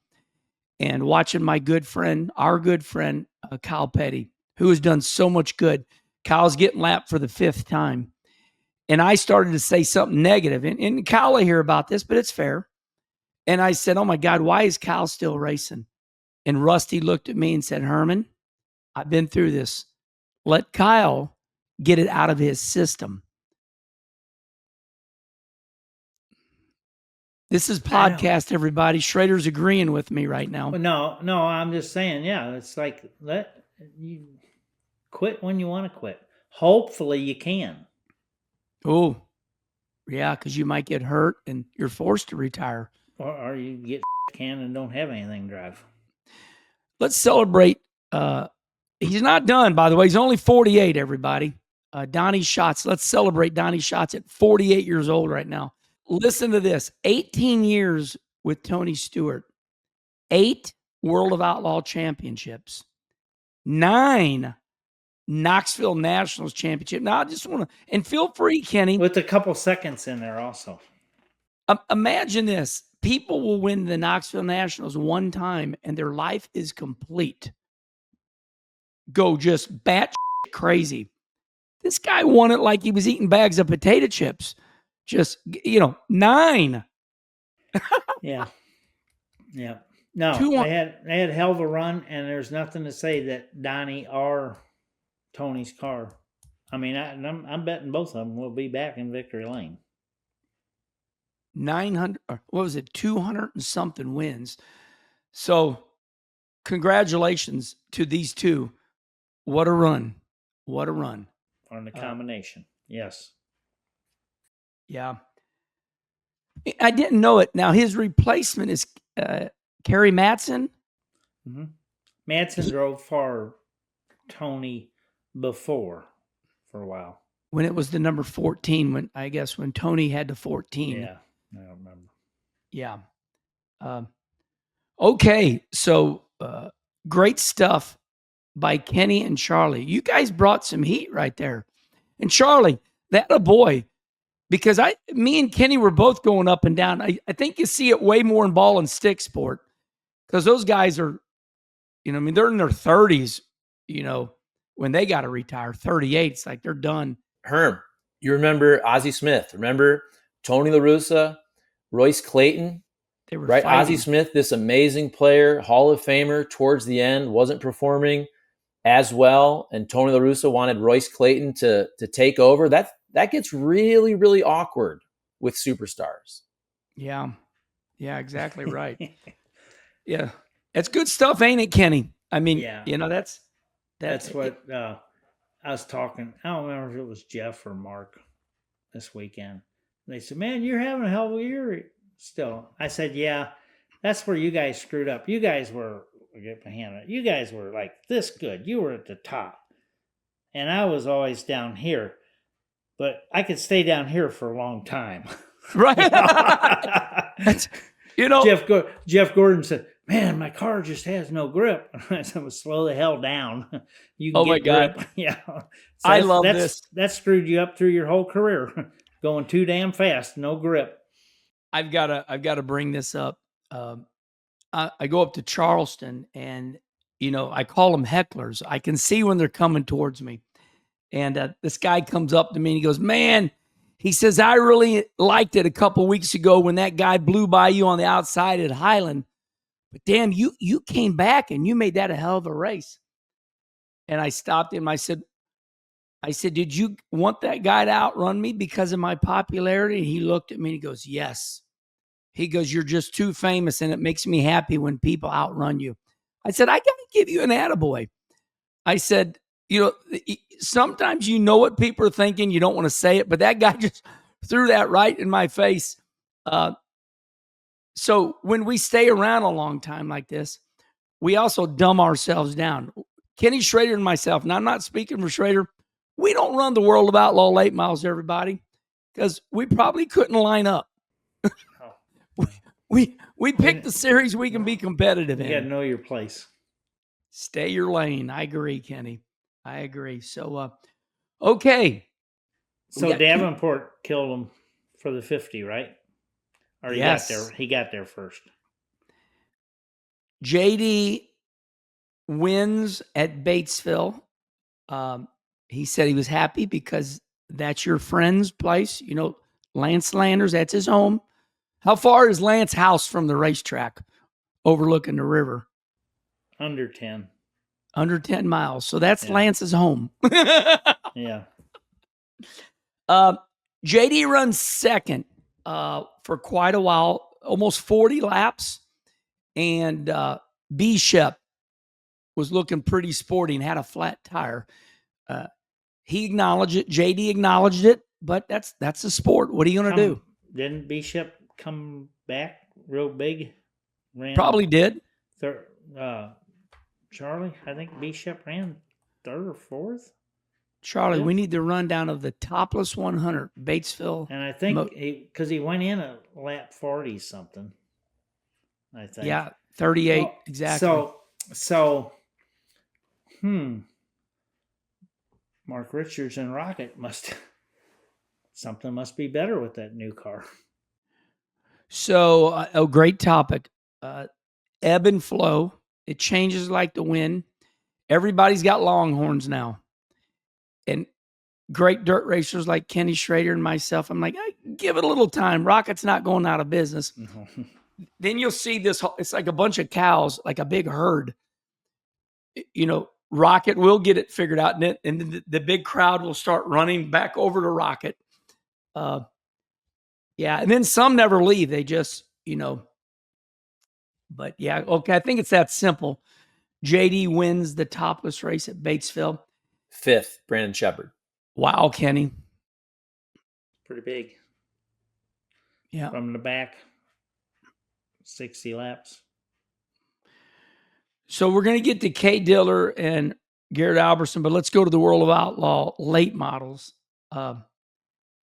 and watching my good friend, our good friend, Kyle Petty, who has done so much good. Kyle's getting lapped for the 5th time. And I started to say something negative. And Kyle will hear about this, but it's fair. And I said, oh my God, why is Kyle still racing? And Rusty looked at me and said, Herman, I've been through this. Let Kyle get it out of his system. This is podcast, everybody. Schrader's agreeing with me right now.
No, I'm just saying, yeah, it's like let you quit when you want to quit. Hopefully you can.
Oh, yeah, because you might get hurt and you're forced to retire.
Or you get can and don't have anything to drive.
Let's celebrate. He's not done, by the way. He's only 48, everybody. Donnie Schatz. Let's celebrate Donnie Schatz at 48 years old right now. Listen to this. 18 years with Tony Stewart. 8 World of Outlaw championships. 9 Knoxville Nationals championship. Now, I just want to, and feel free, Kenny.
With a couple seconds in there also.
Imagine this. People will win the Knoxville Nationals one time and their life is complete. Go just bat crazy. This guy won it like he was eating bags of potato chips. Just, 9.
Yeah. No, they had a hell of a run, and there's nothing to say that Donnie or Tony's car. I mean, I'm betting both of them will be back in victory lane.
900, what was it? 200 and something wins. So, congratulations to these two. What a run. What a run.
On the combination. Yes.
Yeah. I didn't know it. Now, his replacement is Kerry Matson.
Mm-hmm. Matson drove for Tony before for a while.
When it was the number 14, when Tony had the 14.
Yeah, I don't remember.
Yeah. Okay, so great stuff by Kenny and Charlie. You guys brought some heat right there. And Charlie, that a boy. Because me and Kenny were both going up and down. I think you see it way more in ball and stick sport. Because those guys are, they're in their 30s, when they got to retire. 38, it's like they're done.
Herm, you remember Ozzie Smith. Remember Tony La Russa, Royce Clayton?
They were
right.
Fighting.
Ozzie Smith, this amazing player, Hall of Famer, towards the end, wasn't performing as well. And Tony La Russa wanted Royce Clayton to take over. That gets really, really awkward with superstars.
Yeah. Yeah, exactly right. Yeah. It's good stuff, ain't it, Kenny? I mean, that's
what I was talking. I don't remember if it was Jeff or Mark this weekend. They said, man, you're having a hell of a year still. I said, yeah, that's where you guys screwed up. You guys were, you guys were like this good. You were at the top. And I was always down here. But I could stay down here for a long time.
Right.
Jeff Gordon said, man, my car just has no grip. I said, well, slow the hell down. You can get grip. God. Yeah. So
I love this.
That screwed you up through your whole career. Going too damn fast, no grip.
I've got to bring this up. I go up to Charleston and, I call them hecklers. I can see when they're coming towards me. And this guy comes up to me and he goes, man, he says, I really liked it a couple weeks ago when that guy blew by you on the outside at Highland. But damn, you came back and you made that a hell of a race. And I stopped him. I said, did you want that guy to outrun me because of my popularity? And he looked at me and he goes, yes. He goes, you're just too famous and it makes me happy when people outrun you. I said, I got to give you an attaboy. I said, sometimes what people are thinking. You don't want to say it, but that guy just threw that right in my face. So when we stay around a long time like this, we also dumb ourselves down. Kenny Schrader and myself, and I'm not speaking for Schrader, we don't run the World of Outlaw late models, everybody, because we probably couldn't line up. We picked the series we can be competitive in.
You got to know your place.
Stay your lane. I agree, Kenny. I agree. So, okay.
So Davenport killed him for the 50, right? Or he got there. He got there first.
JD wins at Batesville. He said he was happy because that's your friend's place. You know, Lance Landers, that's his home. How far is Lance's house from the racetrack overlooking the river?
Under 10.
Under 10 miles. So that's Lance's home.
Yeah.
JD runs second for quite a while, almost 40 laps. And B-Shep was looking pretty sporty and had a flat tire. He acknowledged it. JD acknowledged it, but that's the sport. What are you going to do?
Didn't B-Shep come back real big?
Probably did.
Charlie, I think B-Shep ran third or fourth.
Charlie, we need the rundown of the topless 100, Batesville.
And I think because he went in at lap 40 something, I think.
Yeah, 38, exactly.
So, Mark Richards and Rocket something must be better with that new car.
So, a great topic. Ebb and flow. It changes like the wind. Everybody's got Longhorns now. And great dirt racers like Kenny Schrader and myself, I'm like, give it a little time. Rocket's not going out of business. Then you'll see this. It's like a bunch of cows, like a big herd. You know, Rocket will get it figured out, and the big crowd will start running back over to Rocket. And then some never leave. They just, but yeah, okay. I think it's that simple. JD wins the topless race at Batesville.
5th, Brandon Shepard.
Wow, Kenny.
Pretty big.
Yeah.
From the back, 60 laps.
So we're going to get to Kay Diller and Garrett Alberson, but let's go to the World of Outlaw late models.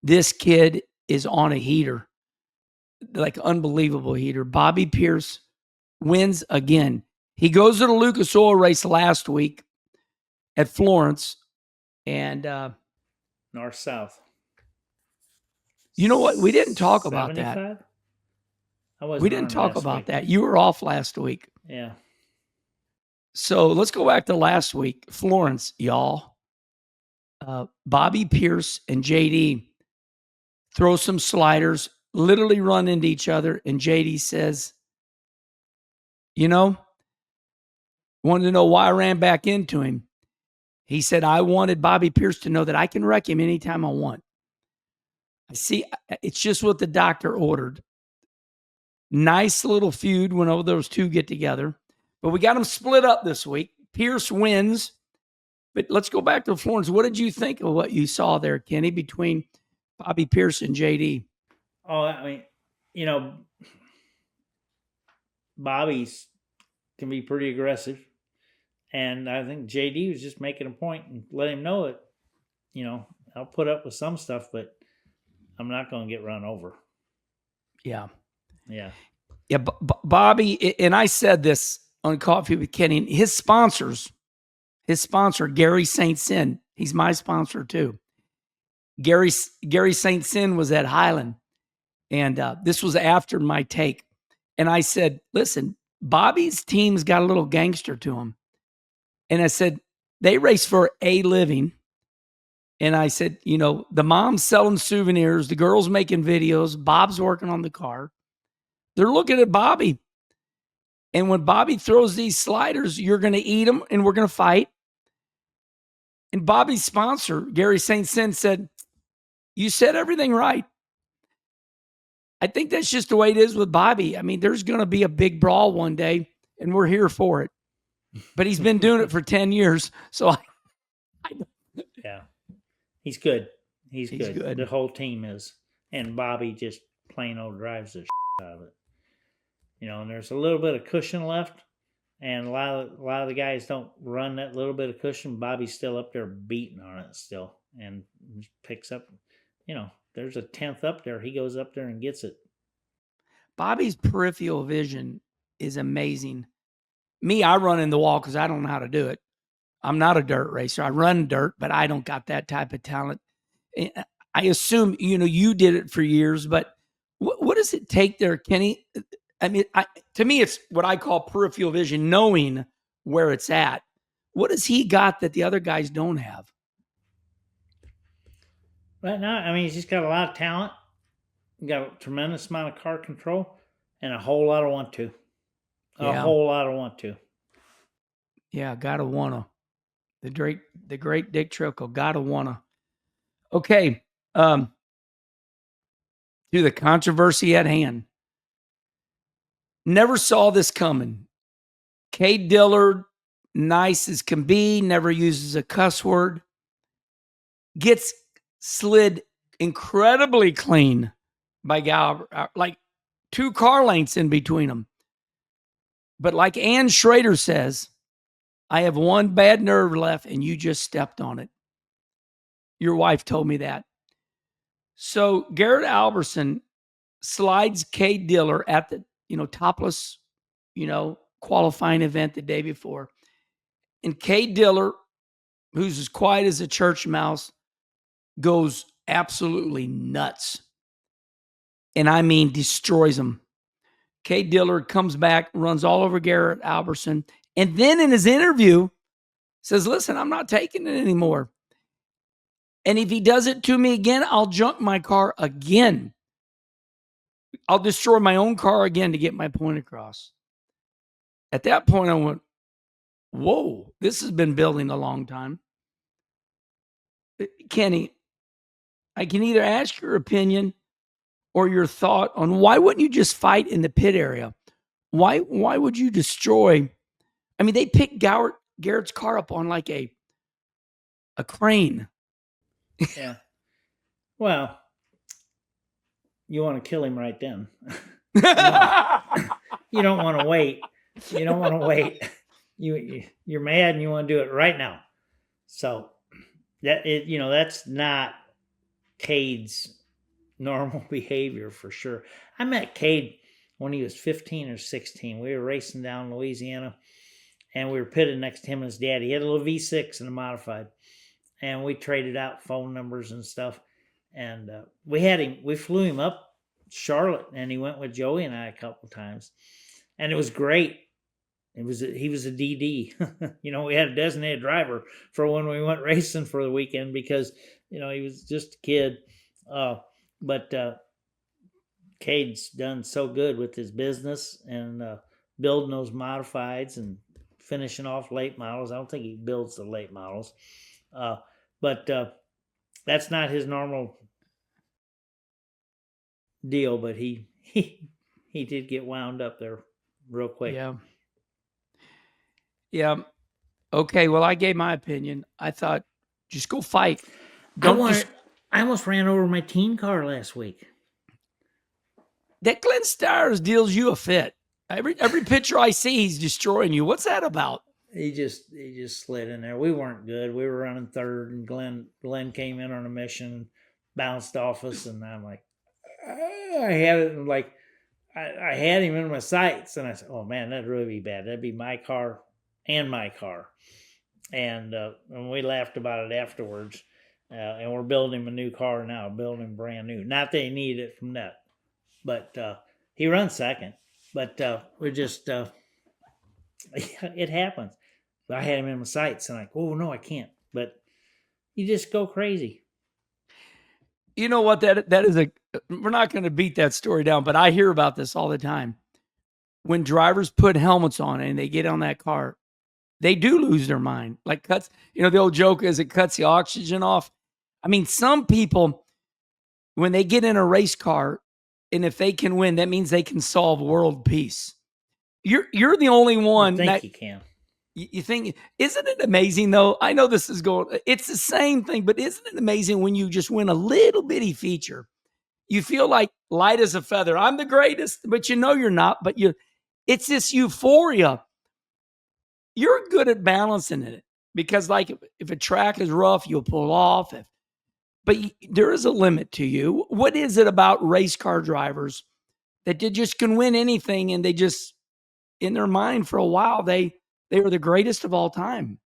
This kid is on a heater, like unbelievable heater. Bobby Pierce wins again. He goes to the Lucas Oil race last week at Florence, and
north-south.
You know what? We didn't talk about
75?
that. We didn't talk about that. You were off last week.
Yeah.
So let's go back to last week. Florence, y'all. Bobby Pierce and JD throw some sliders, literally run into each other, and JD says, wanted to know why I ran back into him. He said, I wanted Bobby Pierce to know that I can wreck him anytime I want. I see, it's just what the doctor ordered. Nice little feud when those two get together. But we got them split up this week. Pierce wins. But let's go back to Florence. What did you think of what you saw there, Kenny, between Bobby Pierce and JD?
Oh, I mean, Bobby's can be pretty aggressive. And I think JD was just making a point and let him know it. I'll put up with some stuff, but I'm not going to get run over.
Yeah.
Yeah.
Yeah. Bobby, and I said this on Coffee with Kenny, his sponsor, Gary St. Cyr, he's my sponsor too. Gary St. Cyr was at Highland, and this was after my take. And I said, listen, Bobby's team's got a little gangster to him. And I said, they race for a living. And I said, the mom's selling souvenirs, the girl's making videos, Bob's working on the car. They're looking at Bobby. And when Bobby throws these sliders, you're going to eat them and we're going to fight. And Bobby's sponsor, Gary St. Cyr, said, you said everything right. I think that's just the way it is with Bobby. I mean, there's going to be a big brawl one day, and we're here for it. But he's been doing it for 10 years. So
yeah, he's good. He's good. The whole team is. And Bobby just plain old drives the shit out of it. And there's a little bit of cushion left. And a lot of the guys don't run that little bit of cushion. Bobby's still up there beating on it still, and picks up. There's a 10th up there. He goes up there and gets it.
Bobby's peripheral vision is amazing. Me, I run in the wall because I don't know how to do it. I'm not a dirt racer. I run dirt, but I don't got that type of talent. I assume, you did it for years, but what does it take there, Kenny? I mean, to me, it's what I call peripheral vision, knowing where it's at. What has he got that the other guys don't have?
Right now, I mean, he's just got a lot of talent, got a tremendous amount of car control, and a whole lot of want to. Whole lot of want to.
Yeah, gotta wanna. The great Dick Trickle, gotta wanna. Okay, to the controversy at hand. Never saw this coming. Cade Dillard, nice as can be, never uses a cuss word, gets slid incredibly clean by Galbert, like 2 car lengths in between them. But like Ann Schrader says, I have one bad nerve left, and you just stepped on it. Your wife told me that. So Garrett Alberson slides Cade Dillard at the topless qualifying event the day before, and Cade Dillard, who's as quiet as a church mouse, goes absolutely nuts, and I mean destroys him. Cade Dillard comes back, runs all over Garrett Alberson, and then in his interview says, listen, I'm not taking it anymore. And if he does it to me again, I'll junk my car again. I'll destroy my own car again to get my point across. At that point, I went, whoa, this has been building a long time. Kenny, I can either ask your opinion or your thought on why wouldn't you just fight in the pit area? Why would you destroy? I mean, they picked Garrett's car up on like a crane.
Yeah. Well, you want to kill him right then. You don't want to wait. You don't want to wait. You're mad and you want to do it right now. So that's not Cade's normal behavior for sure. I met Cade when he was 15 or 16. We were racing down Louisiana, and we were pitted next to him and his dad. He had a little V6 and a modified, and we traded out phone numbers and stuff. And we flew him up Charlotte, and he went with Joey and I a couple times, and it was great. He was a DD. We had a designated driver for when we went racing for the weekend because he was just a kid. But Cade's done so good with his business and building those modifieds and finishing off late models. I don't think he builds the late models, but that's not his normal deal. But he did get wound up there real quick. Yeah. Okay. Well, I gave my opinion. I thought, just go fight. I almost ran over my team car last week. That Glenn Stires deals you a fit. Every picture I see, he's destroying you. What's that about? He just slid in there. We weren't good. We were running third, and Glenn came in on a mission, bounced off us, and I'm like, I had it like I had him in my sights, and I said, oh man, that'd really be bad. That'd be my car and my car. And we laughed about it afterwards. And we're building him a new car now, building him brand new. Not that he needed it from that, but he runs second. But we're just, it happens. But I had him in my sights, and I'm like, oh, no, I can't. But you just go crazy. You know what? That is we're not going to beat that story down, but I hear about this all the time. When drivers put helmets on and they get on that car, they do lose their mind. Like cuts, the old joke is it cuts the oxygen off. I mean, some people, when they get in a race car, and if they can win, that means they can solve world peace. You're the only one. I think you can. You think, isn't it amazing though? I know this is it's the same thing, but isn't it amazing when you just win a little bitty feature? You feel like light as a feather. I'm the greatest, but you're not. But it's this euphoria.
you're good at balancing it because, like, if a track is rough, you'll pull off. But there is a limit to you. What is it about race car drivers that they just can win anything, and they just, in their mind for a while, they were the greatest of all time?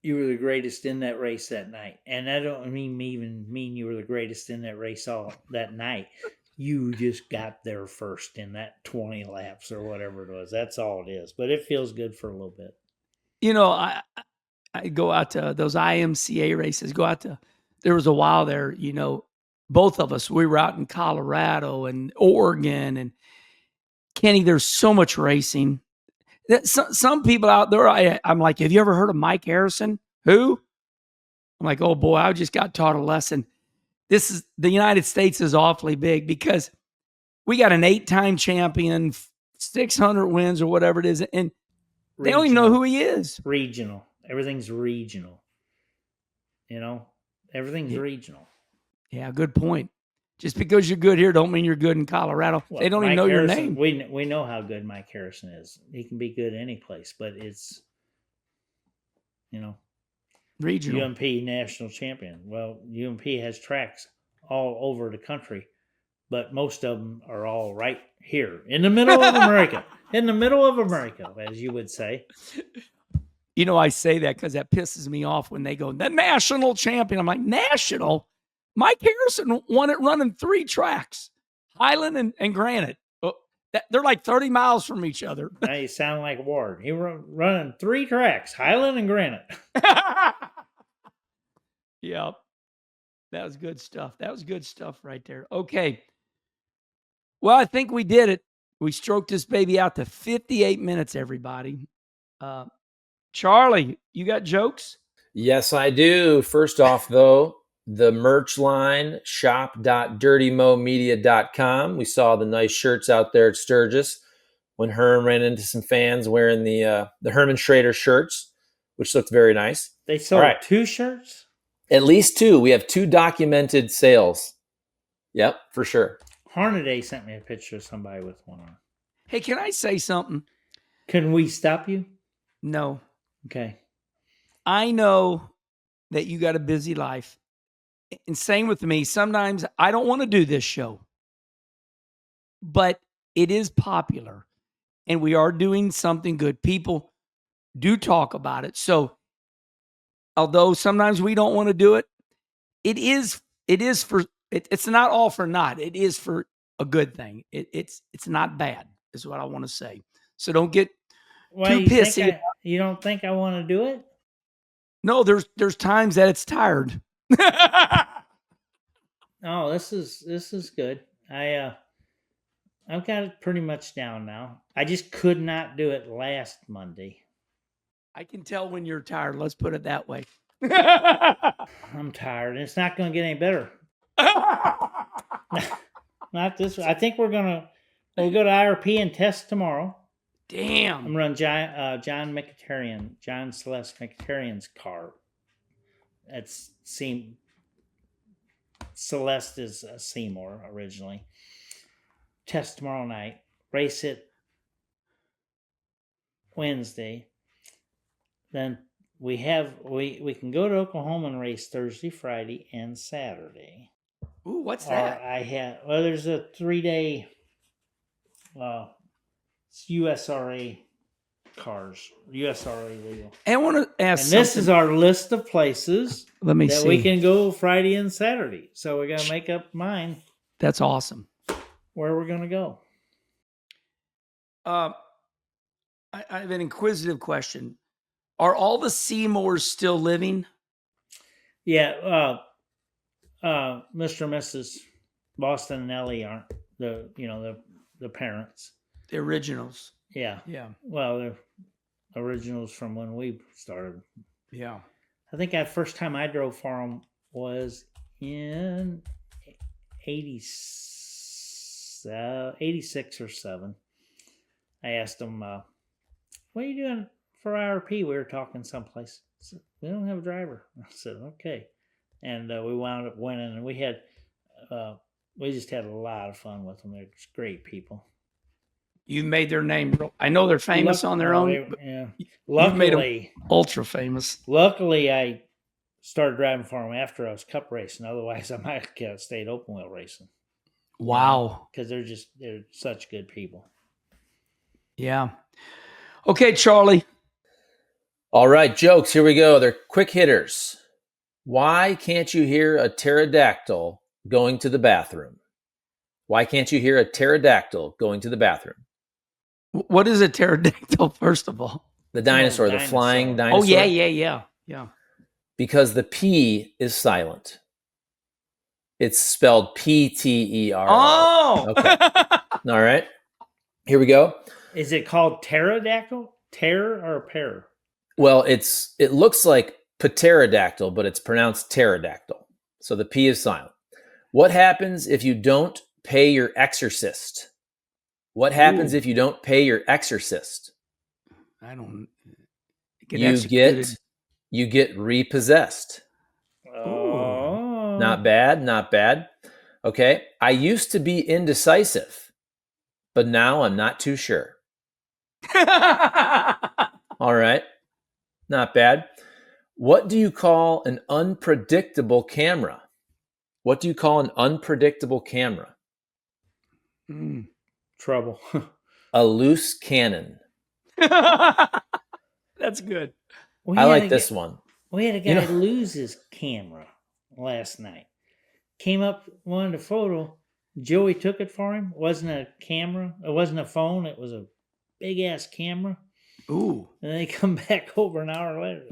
You were the greatest in that race that night. And I don't even mean you were the greatest in that race all that night. You just got there first in that 20 laps or whatever it was. That's all it is. But it feels good for a little bit.
You know, I go out to those IMCA races, there was a while there, you know, both of us, we were out in Colorado and Oregon, and Kenny, there's so much racing. Some people out there, I'm like, have you ever heard of Mike Harrison? Who? I'm like, oh boy, I just got taught a lesson. The United States is awfully big because we got an 8-time champion, 600 wins or whatever it is, and they don't even know who he is.
Regional. Everything's regional. You know, everything's regional.
Yeah, good point. Just because you're good here don't mean you're good in Colorado. Well, they don't even know your name.
We know how good Mike Harrison is. He can be good any place, but it's, you know,
regional.
UMP national champion. Well, UMP has tracks all over the country, but most of them are all right here in the middle of America. In the middle of America, as you would say.
You know, I say that because that pisses me off when they go, the national champion. I'm like, national? Mike Harrison won it running 3 tracks, Highland and Granite. They're like 30 miles from each other.
Now you sound like Ward. He running 3 tracks, Highland and Granite.
Yep. That was good stuff. That was good stuff right there. Okay. Well, I think we did it. We stroked this baby out to 58 minutes, everybody. Charlie, you got jokes?
Yes, I do. First off, though, the merch line, shop.dirtymomedia.com. We saw the nice shirts out there at Sturgis when Herm ran into some fans wearing the Herm Schrader shirts, which looked very nice.
They sold 2 shirts?
At least 2. We have 2 documented sales. Yep, for sure.
Hornaday sent me a picture of somebody with one on.
Hey, can I say something?
Can we stop you?
No.
Okay.
I know that you got a busy life. And same with me. Sometimes I don't want to do this show, but it is popular and we are doing something good. People do talk about it. So although sometimes we don't want to do it, it's not all for naught. It is for a good thing. It's not bad is what I want to say. So don't get too pissy.
You don't think I want to do it?
No, there's times that it's tired.
Oh, this is good. I've got it pretty much down now. I just could not do it last Monday.
I can tell when you're tired. Let's put it that way.
I'm tired. It's not going to get any better. Not this. I think we'll go to IRP and test tomorrow.
Damn.
I'm running John Celeste McCarrian's car. Celeste is a Seymour originally. Test tomorrow night. Race it Wednesday. Then we can go to Oklahoma and race Thursday, Friday, and Saturday.
Ooh, what's that?
There's a 3-day USRA cars, USRA legal.
I want to ask.
And this is our list of places
that
we can go Friday and Saturday. So we got to make up mine.
That's awesome.
Where we're going to go.
I have an inquisitive question. Are all the Seymours still living?
Yeah. Mr. and Mrs. Boston and Ellie aren't the parents.
The originals.
Yeah.
Yeah.
Well, the originals from when we started.
Yeah.
I think the first time I drove for them was in 86 or 7. I asked them, what are you doing for IRP? We were talking someplace. I said, we don't have a driver. I said, okay. And we wound up winning, and we just had a lot of fun with them. They're just great people.
You made their name. I know they're famous on their own.
Yeah.
You've made them ultra famous.
Luckily, I started driving for them after I was cup racing. Otherwise, I might have stayed open wheel racing.
Wow.
Because they're such good people.
Yeah. Okay, Charlie.
All right, jokes. Here we go. They're quick hitters. Why can't you hear a pterodactyl going to the bathroom? Why can't you hear a pterodactyl going to the bathroom?
What is a pterodactyl, first of all?
The dinosaur, the flying dinosaur.
Oh, yeah.
Because the P is silent. It's spelled P-T-E-R.
Oh!
Okay. All right. Here we go.
Is it called pterodactyl? Ter or pear?
Well, it looks like pterodactyl, but it's pronounced pterodactyl. So the P is silent. What happens if you don't pay your exorcist? What happens if you don't pay your exorcist?
I don't.
You get repossessed.
Oh,
not bad. Okay. I used to be indecisive, but now I'm not too sure. All right. Not bad. What do you call an unpredictable camera? What do you call an unpredictable camera?
Trouble.
A loose cannon.
That's good.
I like this one.
We had a guy lose his camera last night. Came up, wanted a photo. Joey took it for him. Wasn't a camera. It wasn't a phone. It was a big-ass camera.
Ooh.
And they come back over an hour later.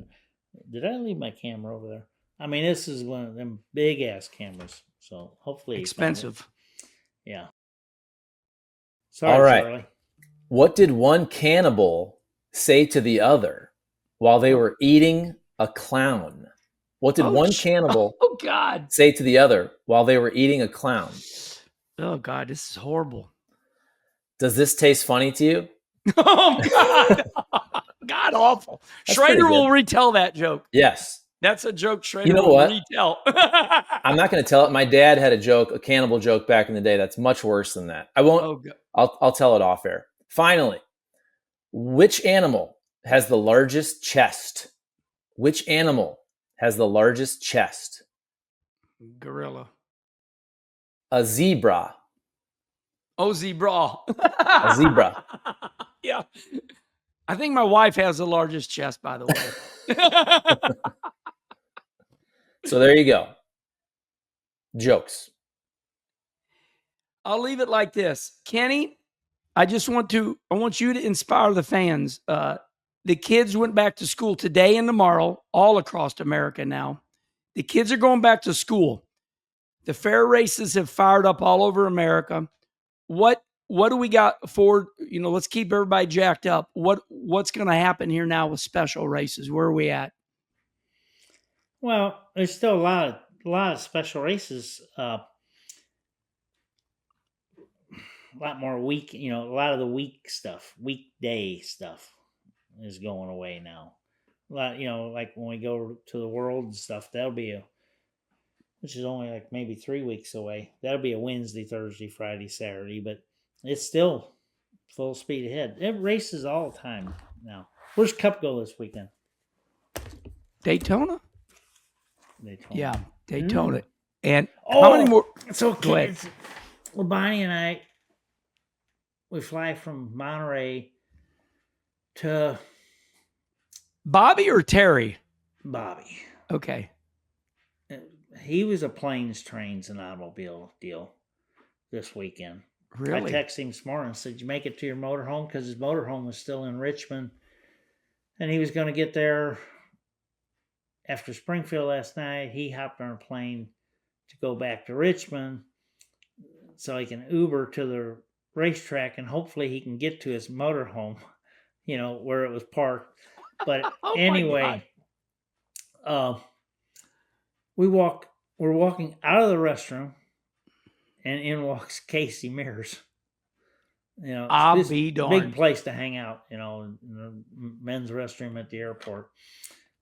Did I leave my camera over there? I mean, this is one of them big-ass cameras. So hopefully
expensive.
Yeah. Sorry,
all right.
Charlie.
What did one cannibal say to the other while they were eating a clown? What did one cannibal say to the other while they were eating a clown?
Oh, God, this is horrible.
Does this taste funny to you?
Oh, God. God awful. That's Schrader will retell that joke.
Yes.
That's a joke Schrader will retell.
I'm not going to tell it. My dad had a cannibal joke back in the day that's much worse than that. I won't. Oh, I'll tell it off air. Finally, which animal has the largest chest? Which animal has the largest chest?
Gorilla.
A zebra.
Oh, zebra.
A zebra.
Yeah. I think my wife has the largest chest, by the way.
So there you go. Jokes.
I'll leave it like this. Kenny, I want you to inspire the fans. The kids went back to school today and tomorrow, all across America now. The kids are going back to school. The fair races have fired up all over America. What do we got for, let's keep everybody jacked up. What's going to happen here now with special races? Where are we at?
Well, there's still a lot of special races. A lot more a lot of the weekday stuff is going away now. A lot, like when we go to the World and stuff, which is only like maybe 3 weeks away. That'll be a Wednesday, Thursday, Friday, Saturday, but it's still full speed ahead. It races all the time now. Where's Cup go this weekend?
Daytona? Yeah, Daytona. And
how
many more?
It's okay. Well, Bonnie and I, we fly from Monterey to
Bobby or Terry?
Bobby.
Okay.
He was a planes, trains, and automobile deal this weekend.
Really?
I texted him this morning and said, "Did you make it to your motorhome?" Because his motorhome was still in Richmond. And he was going to get there after Springfield last night. He hopped on a plane to go back to Richmond so he can Uber to the racetrack and hopefully he can get to his motorhome, where it was parked. But anyway, we're walking out of the restroom and in walks Casey Mears.
I'll be darned.
Big place to hang out, in the men's restroom at the airport.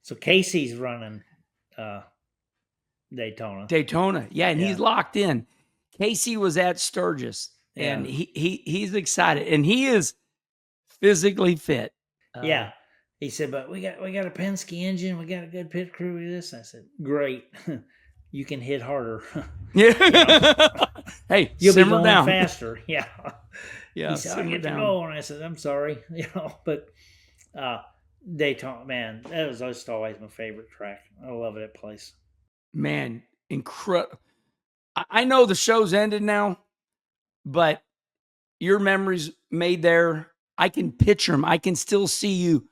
So Casey's running Daytona.
Yeah, and he's locked in. Casey was at Sturgis, and he's excited, and he is physically fit.
Yeah. He said, but we got a Penske engine. We got a good pit crew with this. I said, great. You can hit harder.
Yeah. Hey,
you'll be
simmer
going
down
faster. Yeah.
Yeah.
He said, I get to go. And I said, I'm sorry. But Daytona, man, that was just always my favorite track. I love that place.
Man, incredible. I know the show's ended now, but your memories made there. I can picture them. I can still see you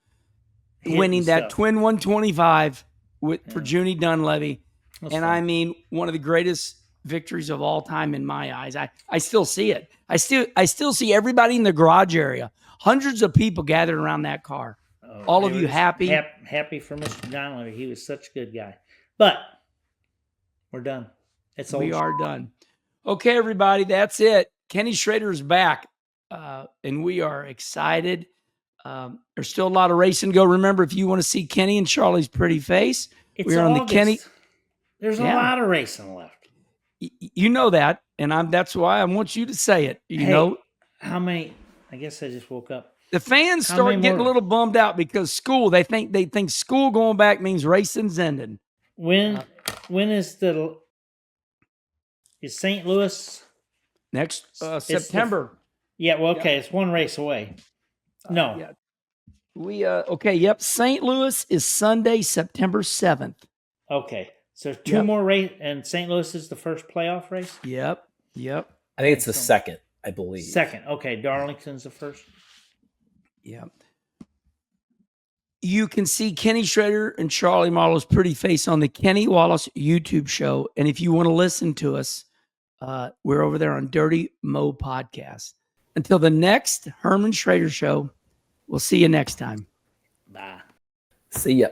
winning that twin 125 for Junie Dunleavy. That's fun. I mean, one of the greatest victories of all time in my eyes. I still see it. I still see everybody in the garage area. Hundreds of people gathered around that car. All of you happy?
Happy for Mr. Dunleavy. He was such a good guy. But we're done.
We are done. Okay, everybody, that's it. Kenny Schrader is back, and we are excited. There's still a lot of racing to go. Remember, if you want to see Kenny and Charlie's pretty face, we're on the Kenny.
There's a lot of racing left.
You know that, and that's why I want you to say it. You know
how many? I guess I just woke up.
The fans start getting a little bummed out because school. They think school going back means racing's ending.
When is St. Louis
next September?
It's one race away. No.
Yep. St. Louis is Sunday, September 7th.
Okay. So two more race, and St. Louis is the first playoff race?
Yep.
I think it's the second, I believe.
Second. Okay. Darlington's the first.
Yep. You can see Kenny Schrader and Charlie Marlowe's pretty face on the Kenny Wallace YouTube show. And if you want to listen to us, we're over there on Dirty Mo Podcast. Until the next Herm Schrader show, we'll see you next time.
Bye.
See ya.